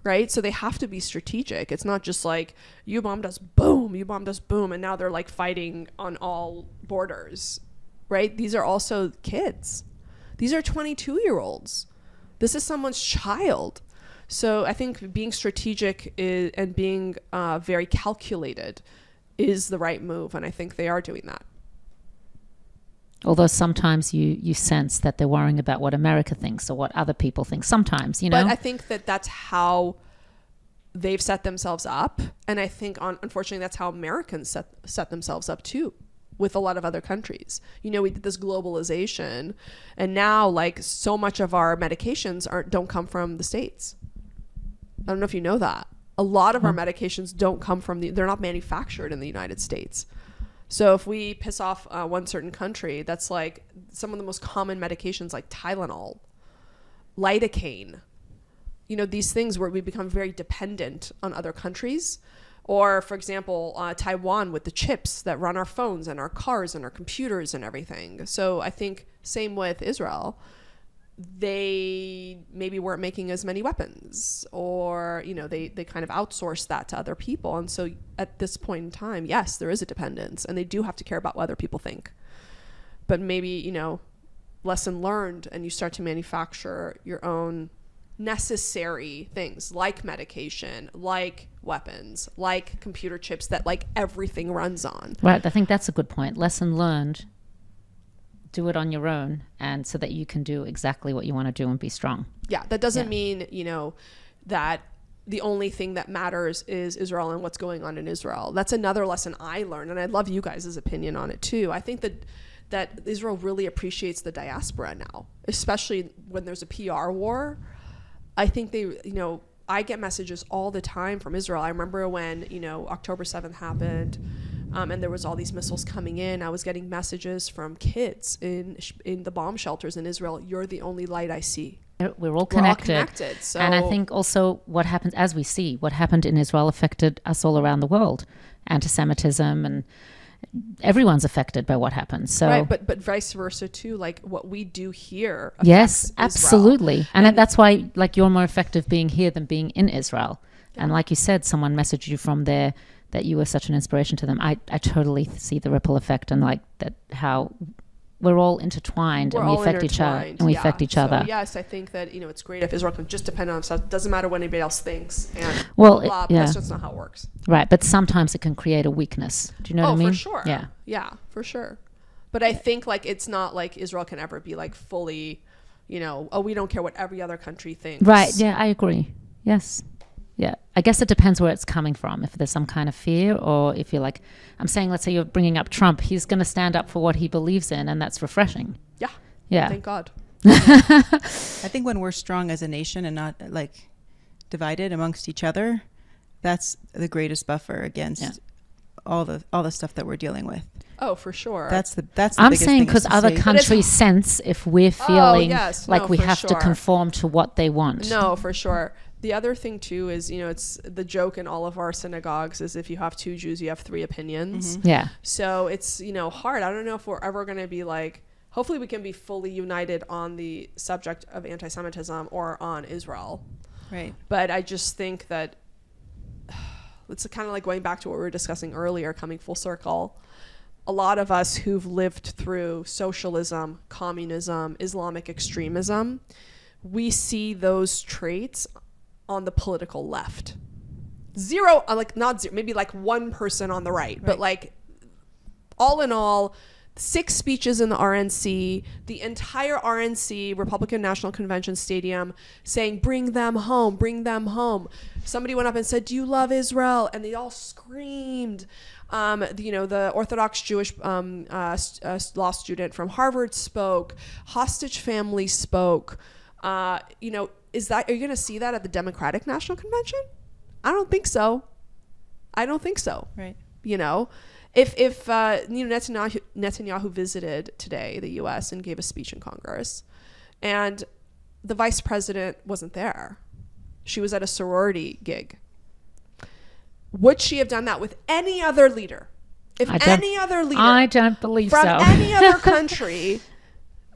Right? So they have to be strategic. It's not just like, you bombed us, boom, you bombed us, boom. And now they're like fighting on all borders, right? These are also kids. These are 22-year-olds. This is someone's child. So I think being strategic and being very calculated is the right move. And I think they are doing that. Although sometimes you sense that they're worrying about what America thinks or what other people think. Sometimes, you know. But I think that that's how they've set themselves up. And I think, unfortunately, that's how Americans set themselves up too, with a lot of other countries. You know, we did this globalization. And now, like, so much of our medications don't come from the States. I don't know if you know that. A lot of our medications don't come from they're not manufactured in the United States. So if we piss off one certain country, that's like some of the most common medications like Tylenol, lidocaine, you know, these things where we become very dependent on other countries. Or, for example, Taiwan with the chips that run our phones and our cars and our computers and everything. So I think same with Israel. They maybe weren't making as many weapons, or, you know, they kind of outsourced that to other people. And so at this point in time, yes, there is a dependence and they do have to care about what other people think. But maybe, you know, lesson learned, and you start to manufacture your own necessary things like medication, like weapons, like computer chips that like everything runs on. Right. I think that's a good point. Lesson learned. do it on your own, and so that you can do exactly what you want to do and be strong. Yeah, that doesn't mean, that the only thing that matters is Israel and what's going on in Israel. That's another lesson I learned, and I'd love you guys' opinion on it too. I think that Israel really appreciates the diaspora now, especially when there's a PR war. I think I get messages all the time from Israel. I remember when, October 7th happened, and there was all these missiles coming in. I was getting messages from kids in the bomb shelters in Israel. You're the only light I see. We're all connected. So, and I think also what happens, as we see, what happened in Israel affected us all around the world. Anti-Semitism, and everyone's affected by what happens. So, right, but vice versa too. Like what we do here. Yes, absolutely. Israel. And that's why, like, you're more effective being here than being in Israel. Yeah. And like you said, someone messaged you from there that you were such an inspiration to them. I totally see the ripple effect, and like that, how we're all intertwined, and we affect each other, and we affect each other. Yes, I think that it's great if Israel can just depend on themselves. It doesn't matter what anybody else thinks, and that's just not how it works. Right, but sometimes it can create a weakness. Do you know what I mean? Oh, for sure. Yeah, for sure. But I think like it's not like Israel can ever be like fully, we don't care what every other country thinks. Right. Yeah, I agree. Yes. Yeah, I guess it depends where it's coming from. If there's some kind of fear, or if you're like, I'm saying, let's say you're bringing up Trump, he's going to stand up for what he believes in, and that's refreshing. Yeah. Thank God. I think when we're strong as a nation and not like divided amongst each other, that's the greatest buffer against all the stuff that we're dealing with. Oh, for sure. That's the I'm biggest saying thing because other countries sense if we're feeling like we have to conform to what they want. No, for sure. The other thing too is, it's the joke in all of our synagogues is if you have two Jews, you have three opinions. Mm-hmm. Yeah. So it's, hard. I don't know if we're ever going to be like, hopefully we can be fully united on the subject of anti-Semitism or on Israel. Right. But I just think that it's kind of like going back to what we were discussing earlier, coming full circle. A lot of us who've lived through socialism, communism, Islamic extremism, we see those traits on the political left. Zero, like not zero, maybe like one person on the right. But like all in all, 6 speeches in the RNC, the entire RNC, Republican National Convention Stadium, saying, bring them home, bring them home. Somebody went up and said, do you love Israel? And they all screamed. The Orthodox Jewish law student from Harvard spoke. Hostage family spoke. Are you going to see that at the Democratic National Convention? I don't think so. Right. If Netanyahu visited today the U.S. and gave a speech in Congress, and the vice president wasn't there, she was at a sorority gig. Would she have done that with any other leader? If any other leader, I don't believe from so. any other country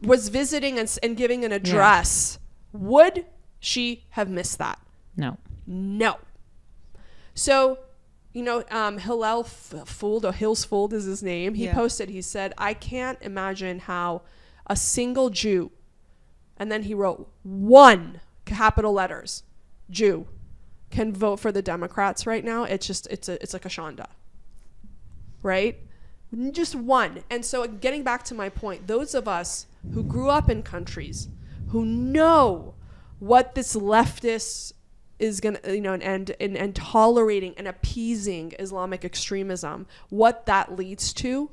was visiting and giving an address, would she have missed that? No. So, Hillel Fold is his name. He posted, he said, I can't imagine how a single Jew, and then he wrote 1 capital letters, Jew, can vote for the Democrats right now. It's like a shanda, right? Just 1. And so getting back to my point, those of us who grew up in countries who know what this leftist is going to, and tolerating and appeasing Islamic extremism, what that leads to,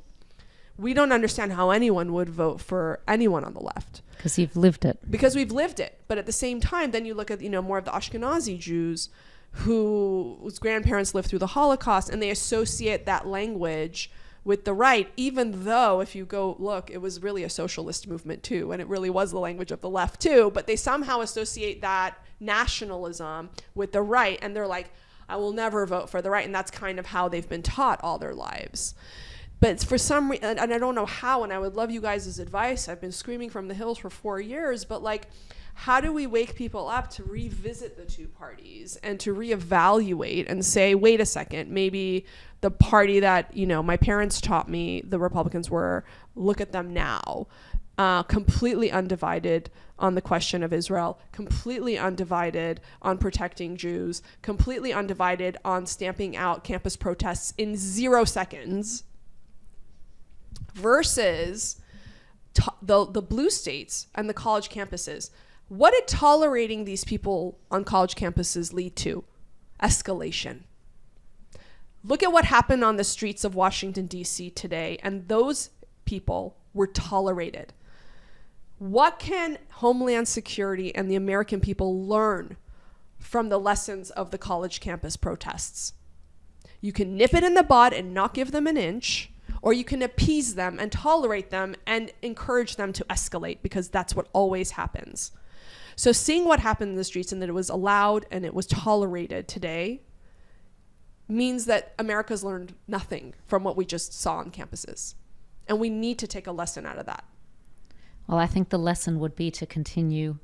we don't understand how anyone would vote for anyone on the left. Because you've lived it. Because we've lived it. But at the same time, then you look at, more of the Ashkenazi Jews whose grandparents lived through the Holocaust, and they associate that language with the right, even though if you go look, it was really a socialist movement too, and it really was the language of the left too, but they somehow associate that nationalism with the right, and they're like, I will never vote for the right, and that's kind of how they've been taught all their lives. But for some reason, and I don't know how, and I would love you guys' advice, I've been screaming from the hills for 4 years, but like, how do we wake people up to revisit the two parties and to reevaluate and say, wait a second, maybe the party that, my parents taught me the Republicans were, look at them now. Completely undivided on the question of Israel, completely undivided on protecting Jews, completely undivided on stamping out campus protests in 0 seconds, versus the blue states and the college campuses, what did tolerating these people on college campuses lead to? Escalation. Look at what happened on the streets of Washington, D.C. today, and those people were tolerated. What can Homeland Security and the American people learn from the lessons of the college campus protests? You can nip it in the bud and not give them an inch, or you can appease them and tolerate them and encourage them to escalate, because that's what always happens. So seeing what happened in the streets and that it was allowed and it was tolerated today means that America's learned nothing from what we just saw on campuses. And we need to take a lesson out of that. Well, I think the lesson would be to continue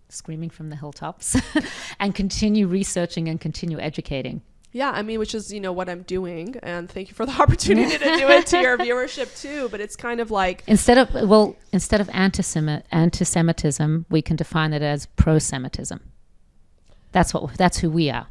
screaming from the hilltops and continue researching and continue educating. Yeah, I mean, which is, what I'm doing. And thank you for the opportunity to do it to your viewership too. But it's kind of like... Instead of anti-Semitism, we can define it as pro-Semitism. That's who we are.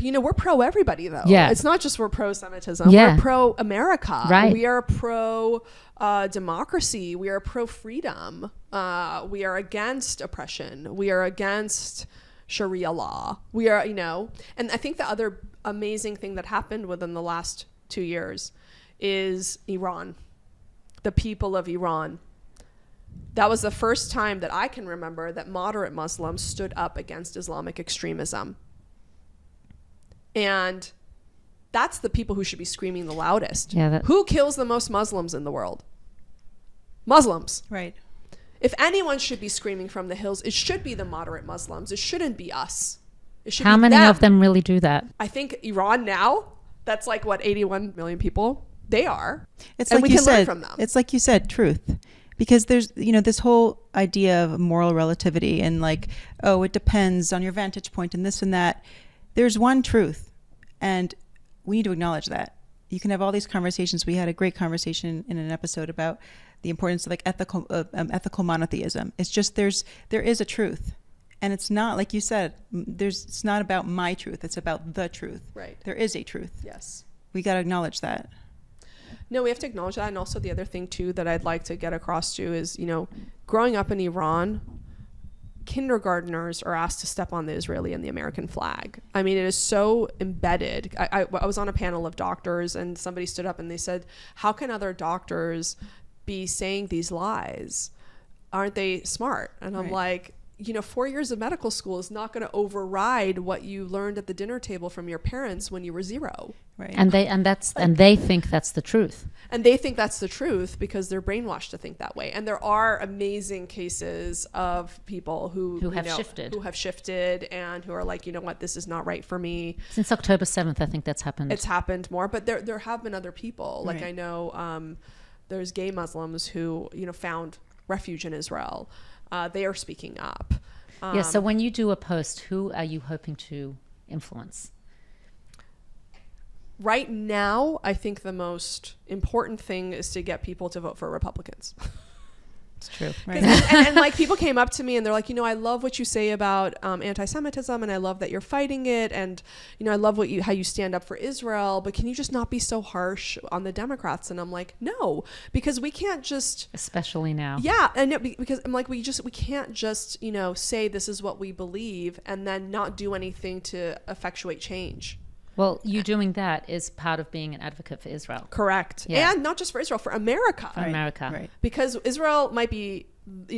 We're pro everybody though. Yeah. It's not just we're pro-Semitism. Yeah. We're pro-America. Right. We are pro-democracy. We are pro-freedom. We are against oppression. We are against Sharia law. We are, and I think the other amazing thing that happened within the last 2 years is Iran, the people of Iran. That was the first time that I can remember that moderate Muslims stood up against Islamic extremism. And that's the people who should be screaming the loudest. Yeah, who kills the most Muslims in the world? Muslims. Right. If anyone should be screaming from the hills, it should be the moderate Muslims. It shouldn't be us. It should How be many them. of them really do that? I think Iran now, that's like 81 million people. They are. It's and like we you can said, learn from them. It's like you said, truth. Because there's, this whole idea of moral relativity and like, oh, it depends on your vantage point and this and that. There's one truth, and we need to acknowledge that. You can have all these conversations. We had a great conversation in an episode about the importance of like ethical monotheism. It's just there is a truth, and it's not like you said. It's not about my truth. It's about the truth. Right. There is a truth. Yes. We got to acknowledge that. No, we have to acknowledge that. And also the other thing too that I'd like to get across to is, growing up in Iran, kindergartners are asked to step on the Israeli and the American flag. I mean, it is so embedded. I was on a panel of doctors, and somebody stood up and they said, how can other doctors be saying these lies? Aren't they smart? And I'm like, 4 years of medical school is not going to override what you learned at the dinner table from your parents when you were 0. Right. And they think that's the truth. And they think that's the truth because they're brainwashed to think that way. And there are amazing cases of people who have shifted and who are like, this is not right for me. Since October 7th, I think that's happened. It's happened more, but there have been other people. Like right. I know there's gay Muslims who, found refuge in Israel. They are speaking up. So when you do a post, who are you hoping to influence? Right now, I think the most important thing is to get people to vote for Republicans. It's true. Right. and like people came up to me and they're like, I love what you say about anti-Semitism, and I love that you're fighting it, and I love how you stand up for Israel, but can you just not be so harsh on the Democrats? And I'm like, no, because we can't just, especially now. Yeah, and because I'm like, we can't just say this is what we believe and then not do anything to effectuate change. Well, you doing that is part of being an advocate for Israel. Correct. Yeah. And not just for Israel, for America. For America. Right. Because Israel might be,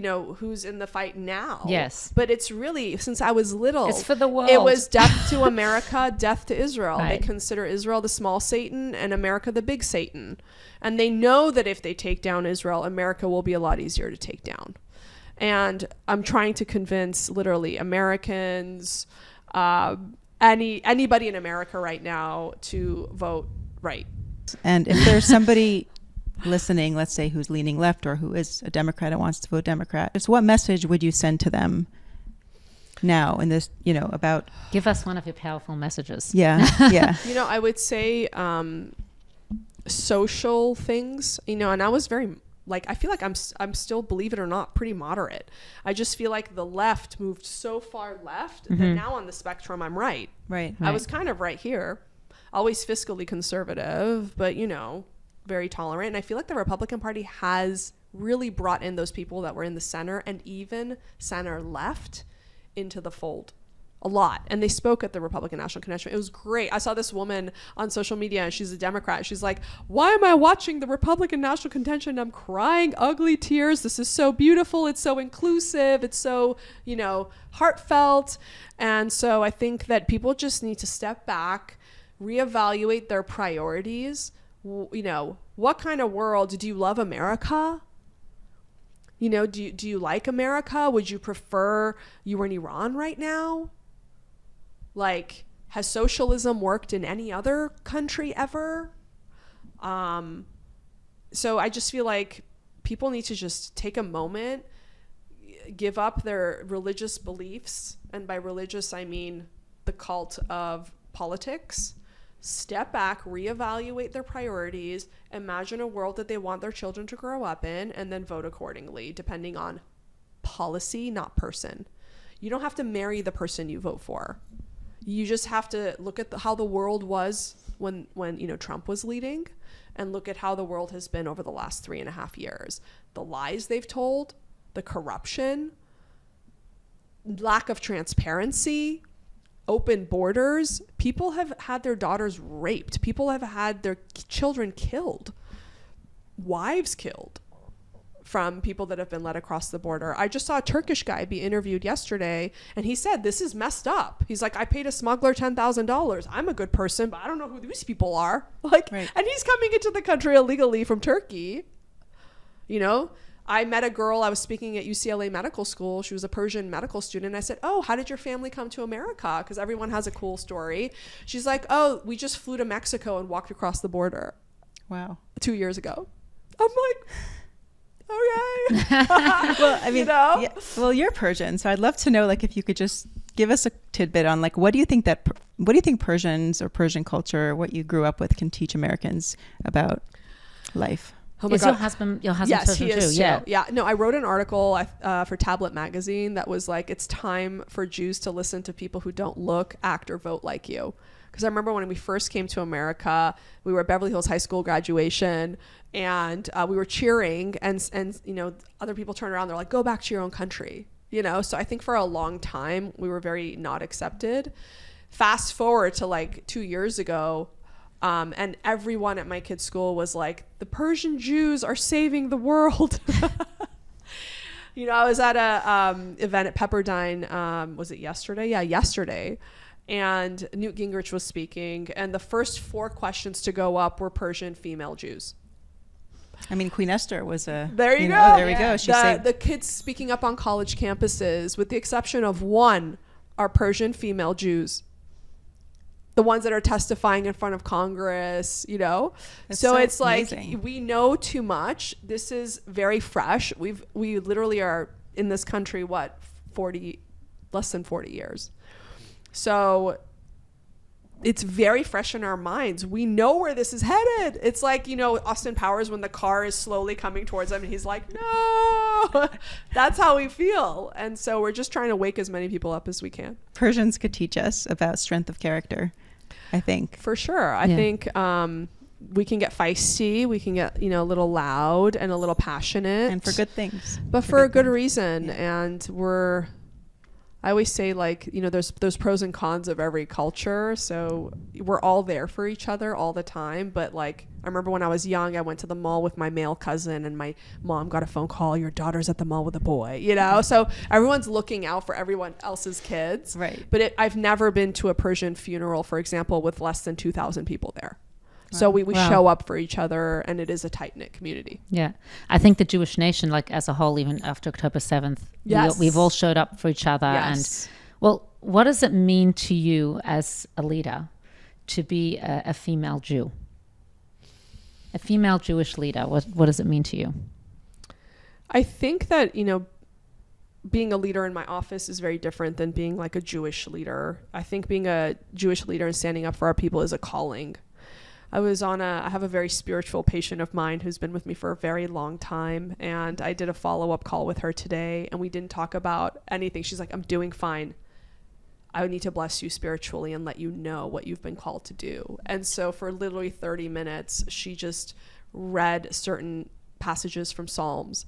who's in the fight now. Yes. But it's really, since I was little. It's for the world. It was death to America, death to Israel. Right. They consider Israel the small Satan and America the big Satan. And they know that if they take down Israel, America will be a lot easier to take down. And I'm trying to convince literally Americans, anybody in America right now to vote right. And if there's somebody listening, let's say, who's leaning left or who is a Democrat and wants to vote Democrat, just what message would you send to them now in this, about... Give us one of your powerful messages. Yeah, yeah. I would say social things, and I was very... I feel like I'm still, believe it or not, pretty moderate. I just feel like the left moved so far left that now on the spectrum I'm right. Right. I was kind of right here, always fiscally conservative, but very tolerant. And I feel like the Republican Party has really brought in those people that were in the center and even center left into the fold a lot. And they spoke at the Republican National Convention. It was great. I saw this woman on social media, and she's a Democrat. She's like, why am I watching the Republican National Convention? I'm crying ugly tears. This is so beautiful. It's so inclusive. It's so, you know, heartfelt. And so I think that people just need to step back, reevaluate their priorities. You know, what kind of world do you love? America? You know, do you like America? Would you prefer you were in Iran right now? Like, has socialism worked in any other country ever? So I just feel like people need to just take a moment, give up their religious beliefs. And by religious, I mean the cult of politics. Step back, reevaluate their priorities, imagine a world that they want their children to grow up in, and then vote accordingly, depending on policy, not person. You don't have to marry the person you vote for. You just have to look at how the world was when you know, Trump was leading, and look at how the world has been over the last 3.5 years. The lies they've told, the corruption, lack of transparency, open borders. People have had their daughters raped. People have had their children killed, wives killed from people that have been led across the border. I just saw a Turkish guy be interviewed yesterday, and he said, this is messed up. He's like, I paid a smuggler $10,000. I'm a good person, but I don't know who these people are. Like, right. And he's coming into the country illegally from Turkey. You know, I met a girl, I was speaking at UCLA Medical School. She was a Persian medical student. I said, oh, how did your family come to America? Because everyone has a cool story. She's like, oh, we just flew to Mexico and walked across the border. Wow. 2 years ago. I'm like, okay. Well, I mean, you know? Yeah, well, you're Persian, so I'd love to know, like, if you could just give us a tidbit on, like, what do you think Persians or Persian culture, what you grew up with, can teach Americans about life? Oh my God. Your husband yes, Persian he is too? Yeah. Yeah. No, I wrote an article for Tablet magazine that was like, it's time for Jews to listen to people who don't look, act, or vote like you. Because I remember when we first came to America, we were at Beverly Hills High School graduation, and we were cheering, and you know, other people turned around, they're like, go back to your own country. You know, so I think for a long time we were very not accepted. Fast forward to like 2 years ago, and everyone at my kid's school was like, the Persian Jews are saving the world. You know, I was at a event at Pepperdine, was it yesterday? Yeah, yesterday. And Newt Gingrich was speaking, and the first 4 questions to go up were Persian female Jews. I mean, Queen Esther was a... There you go. There we go. The kids speaking up on college campuses, with the exception of 1, are Persian female Jews. The ones that are testifying in front of Congress, you know? So it's amazing. Like, we know too much. This is very fresh. We literally are in this country, less than 40 years. So it's very fresh in our minds. We know where this is headed. It's like, you know, Austin Powers, when the car is slowly coming towards him and he's like, no. That's how we feel. And so we're just trying to wake as many people up as we can. Persians could teach us about strength of character, I think. For sure. I think we can get feisty. We can get, you know, a little loud and a little passionate. And for good things. But for a good reason. Yeah. And I always say, like, you know, there's pros and cons of every culture. So we're all there for each other all the time. But like, I remember when I was young, I went to the mall with my male cousin, and my mom got a phone call, your daughter's at the mall with a boy, you know? So everyone's looking out for everyone else's kids. Right. But I've never been to a Persian funeral, for example, with less than 2,000 people there. So we show up for each other, and it is a tight-knit community. Yeah. I think the Jewish nation, like, as a whole, even after October 7th, we've all showed up for each other. Yes. And, well, what does it mean to you as a leader to be a female Jew? A female Jewish leader, what does it mean to you? I think that, you know, being a leader in my office is very different than being like a Jewish leader. I think being a Jewish leader and standing up for our people is a calling. I have a very spiritual patient of mine who's been with me for a very long time. And I did a follow-up call with her today, and we didn't talk about anything. She's like, I'm doing fine. I would need to bless you spiritually and let you know what you've been called to do. And so for literally 30 minutes, she just read certain passages from Psalms.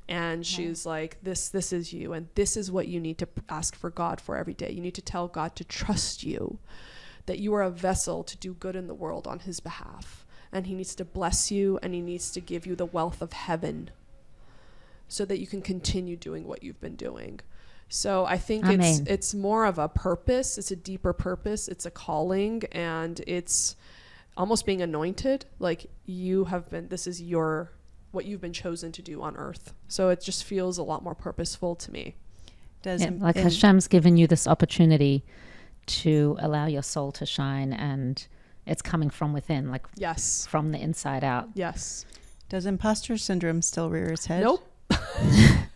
And she's like, this is you, and this is what you need to ask for God for every day. You need to tell God to trust you, that you are a vessel to do good in the world on his behalf. And he needs to bless you, and he needs to give you the wealth of heaven so that you can continue doing what you've been doing. So I think it's more of a purpose. It's a deeper purpose. It's a calling, and it's almost being anointed. Like, you have been, this is what you've been chosen to do on earth. So it just feels a lot more purposeful to me. Like Hashem's given you this opportunity to allow your soul to shine, and it's coming from within, like yes, from the inside out. Yes. Does imposter syndrome still rear its head? Nope.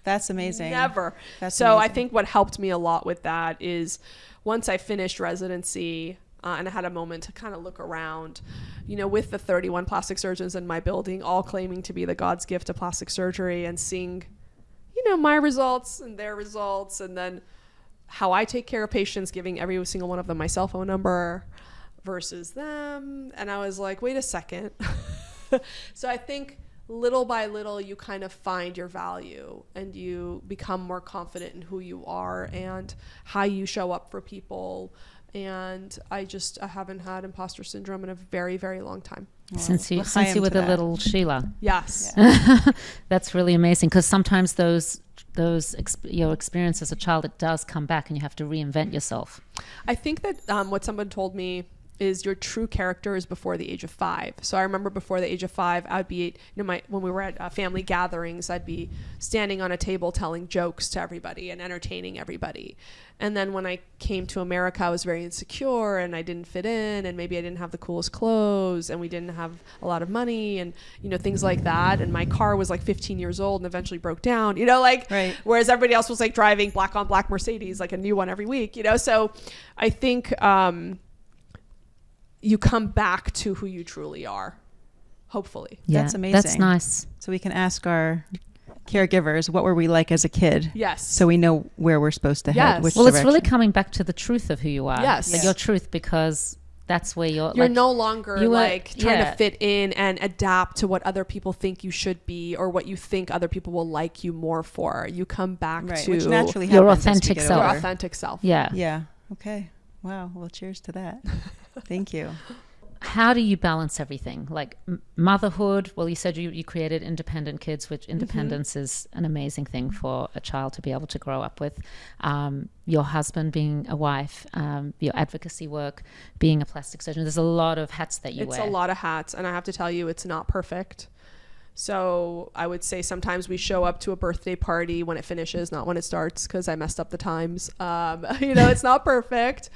That's amazing. Never. That's so amazing. I think what helped me a lot with that is once I finished residency, and I had a moment to kind of look around, with the 31 plastic surgeons in my building, all claiming to be the God's gift of plastic surgery, and seeing, my results and their results, and then how I take care of patients, giving every single one of them my cell phone number versus them. And I was like, wait a second. So I think little by little, you kind of find your value, and you become more confident in who you are and how you show up for people. And I haven't had imposter syndrome in a very, very long time. Well, since you were the little Sheila. Yes. Yeah. That's really amazing, because sometimes your experience as a child, it does come back, and you have to reinvent yourself. I think that what someone told me is your true character is before the age of 5. So I remember before the age of 5, I'd be, when we were at family gatherings, I'd be standing on a table telling jokes to everybody and entertaining everybody. And then when I came to America, I was very insecure, and I didn't fit in, and maybe I didn't have the coolest clothes, and we didn't have a lot of money, and things like that. And my car was like 15 years old and eventually broke down, right. Whereas everybody else was like driving black on black Mercedes, like a new one every week, So I think you come back to who you truly are, hopefully. Yeah, that's amazing. That's nice. So we can ask our caregivers, what were we like as a kid? Yes. So we know where we're supposed to head. Yes. Which Well, direction. it's really coming back to the truth of who you are. Yes. Like your truth, because that's where you're no longer trying to fit in and adapt to what other people think you should be, or what you think other people will like you more for. You come back to which naturally your happens as we authentic get self. your older. authentic self. Yeah. Yeah. Okay. Wow. Well, cheers to that. Thank you. How do you balance everything? Like motherhood, well, you said you created Independent Kids, which independence is an amazing thing for a child to be able to grow up with. Your husband being a wife, your advocacy work, being a plastic surgeon. There's a lot of hats that you wear. It's a lot of hats, and I have to tell you, it's not perfect. So I would say sometimes we show up to a birthday party when it finishes, not when it starts, because I messed up the times. It's not perfect.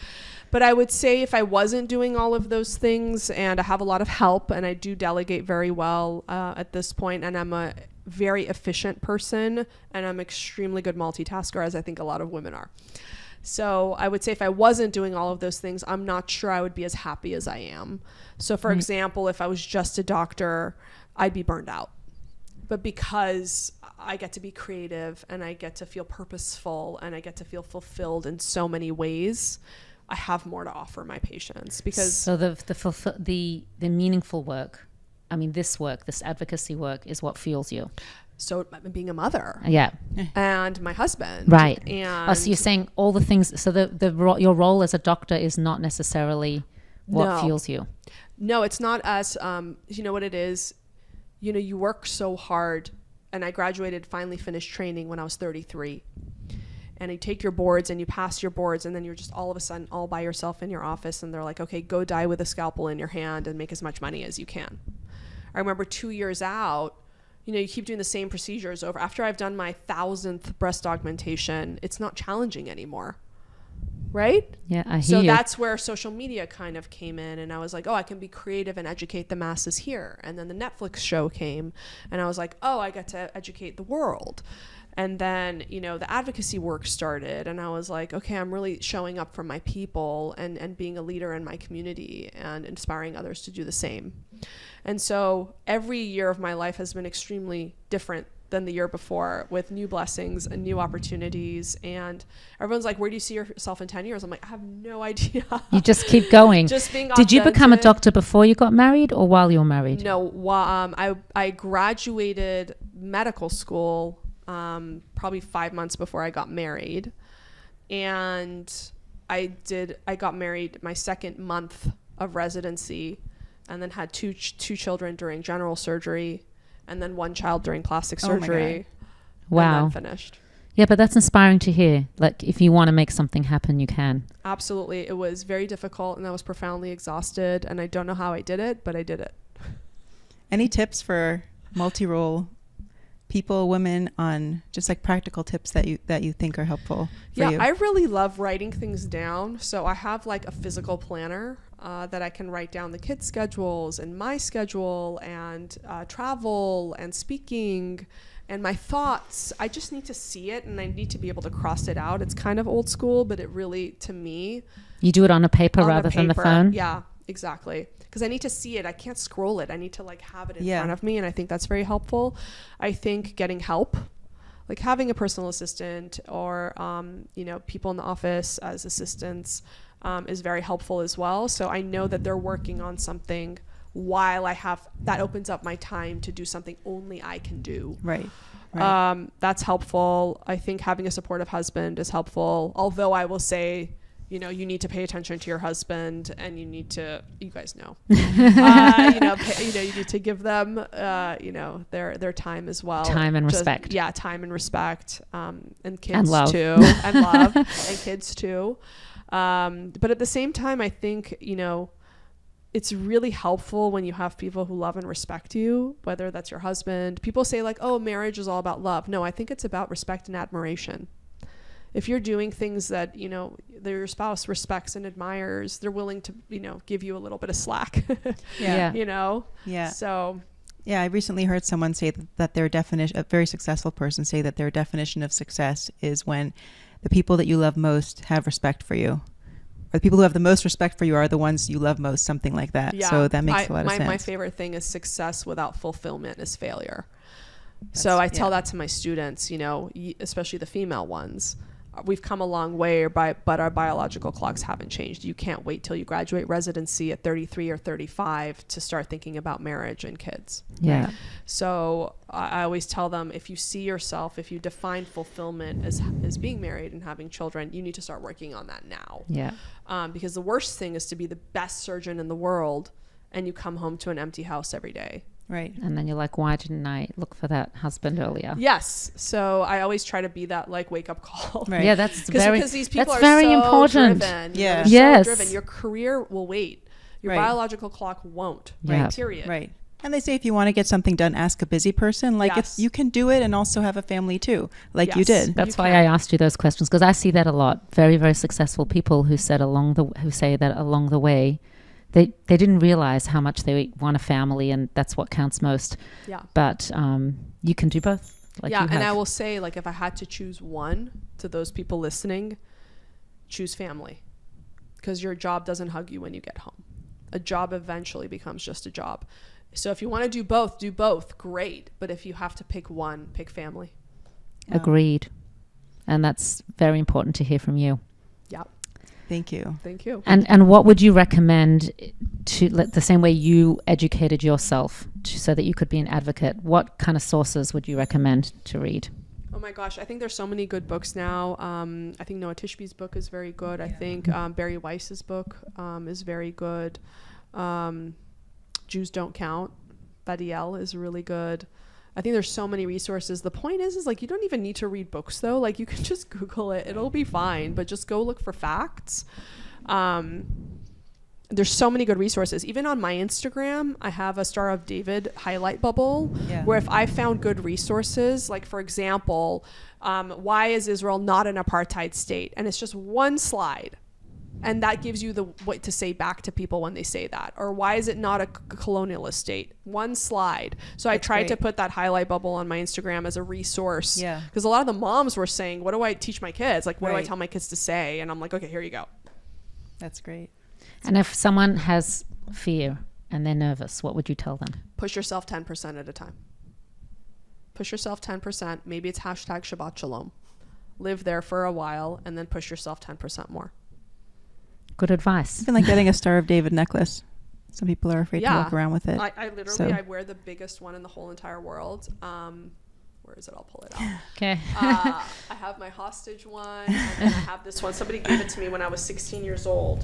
But I would say if I wasn't doing all of those things, and I have a lot of help, and I do delegate very well at this point, and I'm a very efficient person, and I'm extremely good multitasker, as I think a lot of women are. So I would say if I wasn't doing all of those things, I'm not sure I would be as happy as I am. So for example, if I was just a doctor, I'd be burned out. But because I get to be creative, and I get to feel purposeful, and I get to feel fulfilled in so many ways, I have more to offer my patients. Because so the meaningful work, I mean, this advocacy work is what fuels you. So being a mother, yeah, and my husband, right? And so you're saying all the things. So your role as a doctor is not necessarily what fuels you. No, it's not as you know what it is. You work so hard, and I finally finished training when I was 33. And you take your boards and you pass your boards, and then you're just all of a sudden all by yourself in your office, and they're like, okay, go die with a scalpel in your hand and make as much money as you can. I remember 2 years out, you keep doing the same procedures over. After I've done my 1,000th breast augmentation, it's not challenging anymore. Right? Yeah, I hear so you. that's where social media kind of came in, and I was like, oh, I can be creative and educate the masses here. And then the Netflix show came, and I was like, oh, I get to educate the world. And then, the advocacy work started, and I was like, okay, I'm really showing up for my people and being a leader in my community and inspiring others to do the same. And so every year of my life has been extremely different than the year before, with new blessings and new opportunities. And everyone's like, where do you see yourself in 10 years? I'm like, I have no idea. You just keep going. Just being Did you become a authentic. doctor before you got married or while you were married? No, I graduated medical school probably 5 months before I got married. And I got married my second month of residency, and then had two children during general surgery, and then one child during plastic surgery. Wow. And then finished. Yeah, but that's inspiring to hear. Like, if you want to make something happen, you can. Absolutely. It was very difficult, and I was profoundly exhausted, and I don't know how I did it, but I did it. Any tips for multi-role people, women, on just like practical tips that you think are helpful for you? I really love writing things down. So I have like a physical planner that I can write down the kids' schedules and my schedule and travel and speaking and my thoughts. I just need to see it, and I need to be able to cross it out. It's kind of old school, but it really, to me, You do it on a paper rather than the phone? Yeah, exactly. Because I need to see it. I can't scroll it. I need to like have it in front of me, and I think that's very helpful. I think getting help, like having a personal assistant or people in the office as assistants, is very helpful as well. So I know that they're working on something while I have that opens up my time to do something only I can do. Right. That's helpful. I think having a supportive husband is helpful. Although I will say, you need to pay attention to your husband, and you need to, you guys know, you need to give them, their time as well. Time and respect. Yeah. Time and respect. And kids And love. too. And love. And kids too. But at the same time, I think, it's really helpful when you have people who love and respect you, whether that's your husband. People say like, oh, marriage is all about love. No, I think it's about respect and admiration. If you're doing things that, that your spouse respects and admires, they're willing to, give you a little bit of slack. Yeah. Yeah. So. Yeah, I recently heard someone say that their definition, a very successful person say that their definition of success is when the people that you love most have respect for you. Or the people who have the most respect for you are the ones you love most, something like that. Yeah. So that makes a lot of sense. My favorite thing is success without fulfillment is failure. So I tell that to my students, especially the female ones. We've come a long way, but our biological clocks haven't changed. You can't wait till you graduate residency at 33 or 35 to start thinking about marriage and kids. Yeah. So I always tell them, if you see yourself, if you define fulfillment as being married and having children, you need to start working on that now. Yeah. Because the worst thing is to be the best surgeon in the world and you come home to an empty house every day. Right. And then you're like, why didn't I look for that husband earlier? Yes. So I always try to be that like wake up call. Right. Yeah, because these people are very so important. Driven. Yeah. They're so driven. Your career will wait. Your Right. biological clock won't. Yeah. Right. Period. Right. And they say if you want to get something done, ask a busy person. Like Yes. you can do it and also have a family too, like you Yes. did. That's You why can. I asked you those questions, because I see that a lot. Very, very successful people who say that along the way, they didn't realize how much they want a family, and that's what counts most. Yeah. But you can do both. Like yeah. you And I have. will say, like, if I had to choose one, to those people listening, choose family, because your job doesn't hug you when you get home. A job eventually becomes just a job. So if you want to do both, great. But if you have to pick one, pick family. Agreed. And that's very important to hear from you. Yeah. Thank you. Thank you. And what would you recommend the same way you educated yourself so that you could be an advocate? What kind of sources would you recommend to read? Oh my gosh, I think there's so many good books now. I think Noah Tishby's book is very good. I think Barry Weiss's book is very good. Jews Don't Count, Badiel is really good. I think there's so many resources. The point is like, you don't even need to read books though. Like, you can just Google it. It'll be fine, but just go look for facts. There's so many good resources. Even on my Instagram, I have a Star of David highlight bubble where if I found good resources, like for example, why is Israel not an apartheid state? And it's just one slide. And that gives you what to say back to people when they say that. Or why is it not a colonialist state? One slide. So I tried to put that highlight bubble on my Instagram as a resource. Yeah. Because a lot of the moms were saying, what do I teach my kids? Like, what do I tell my kids to say? And I'm like, okay, here you go. That's great. And if someone has fear and they're nervous, what would you tell them? Push yourself 10% at a time. push yourself 10%. Maybe it's hashtag Shabbat Shalom. Live there for a while and then push yourself 10% more. Good advice. Even like getting a Star of David necklace. Some people are afraid to walk around with it. I literally, I wear the biggest one in the whole entire world. Where is it? I'll pull it out. Okay. I have my hostage one, and then I have this one. Somebody gave it to me when I was 16 years old.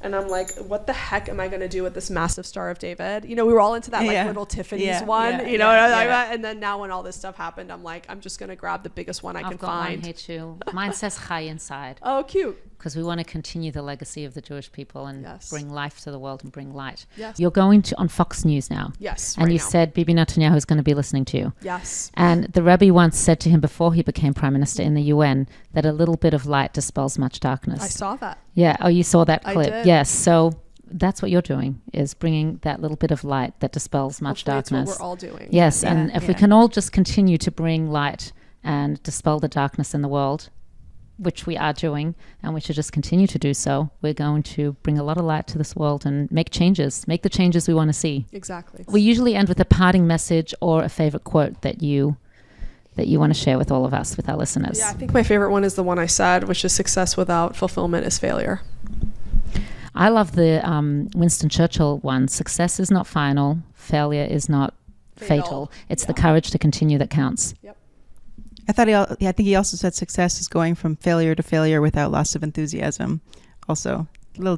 And I'm like, what the heck am I going to do with this massive Star of David? You know, we were all into that like little Tiffany's one, you know, and then now when all this stuff happened, I'm like, I'm just going to grab the biggest one I can find. Mine here too. Mine says Chai inside. Oh, cute. Because we want to continue the legacy of the Jewish people and bring life to the world and bring light. Yes. You're going to on Fox News now. Yes. And you said Bibi Netanyahu is going to be listening to you. Yes. And the Rebbe once said to him before he became prime minister in the UN that a little bit of light dispels much darkness. I saw that. Yeah. Oh, you saw that clip. I did. Yes. So that's what you're doing, is bringing that little bit of light that dispels much darkness. That's what we're all doing. Yes. And if we can all just continue to bring light and dispel the darkness in the world, which we are doing, and we should just continue to do so, we're going to bring a lot of light to this world and make the changes we want to see. Exactly. We usually end with a parting message or a favorite quote that you want to share with all of us, with our listeners. Yeah, I think my favorite one is the one I said, which is success without fulfillment is failure. I love the Winston Churchill one. Success is not final. Failure is not fatal. It's the courage to continue that counts. Yep. I think he also said success is going from failure to failure without loss of enthusiasm. Also, little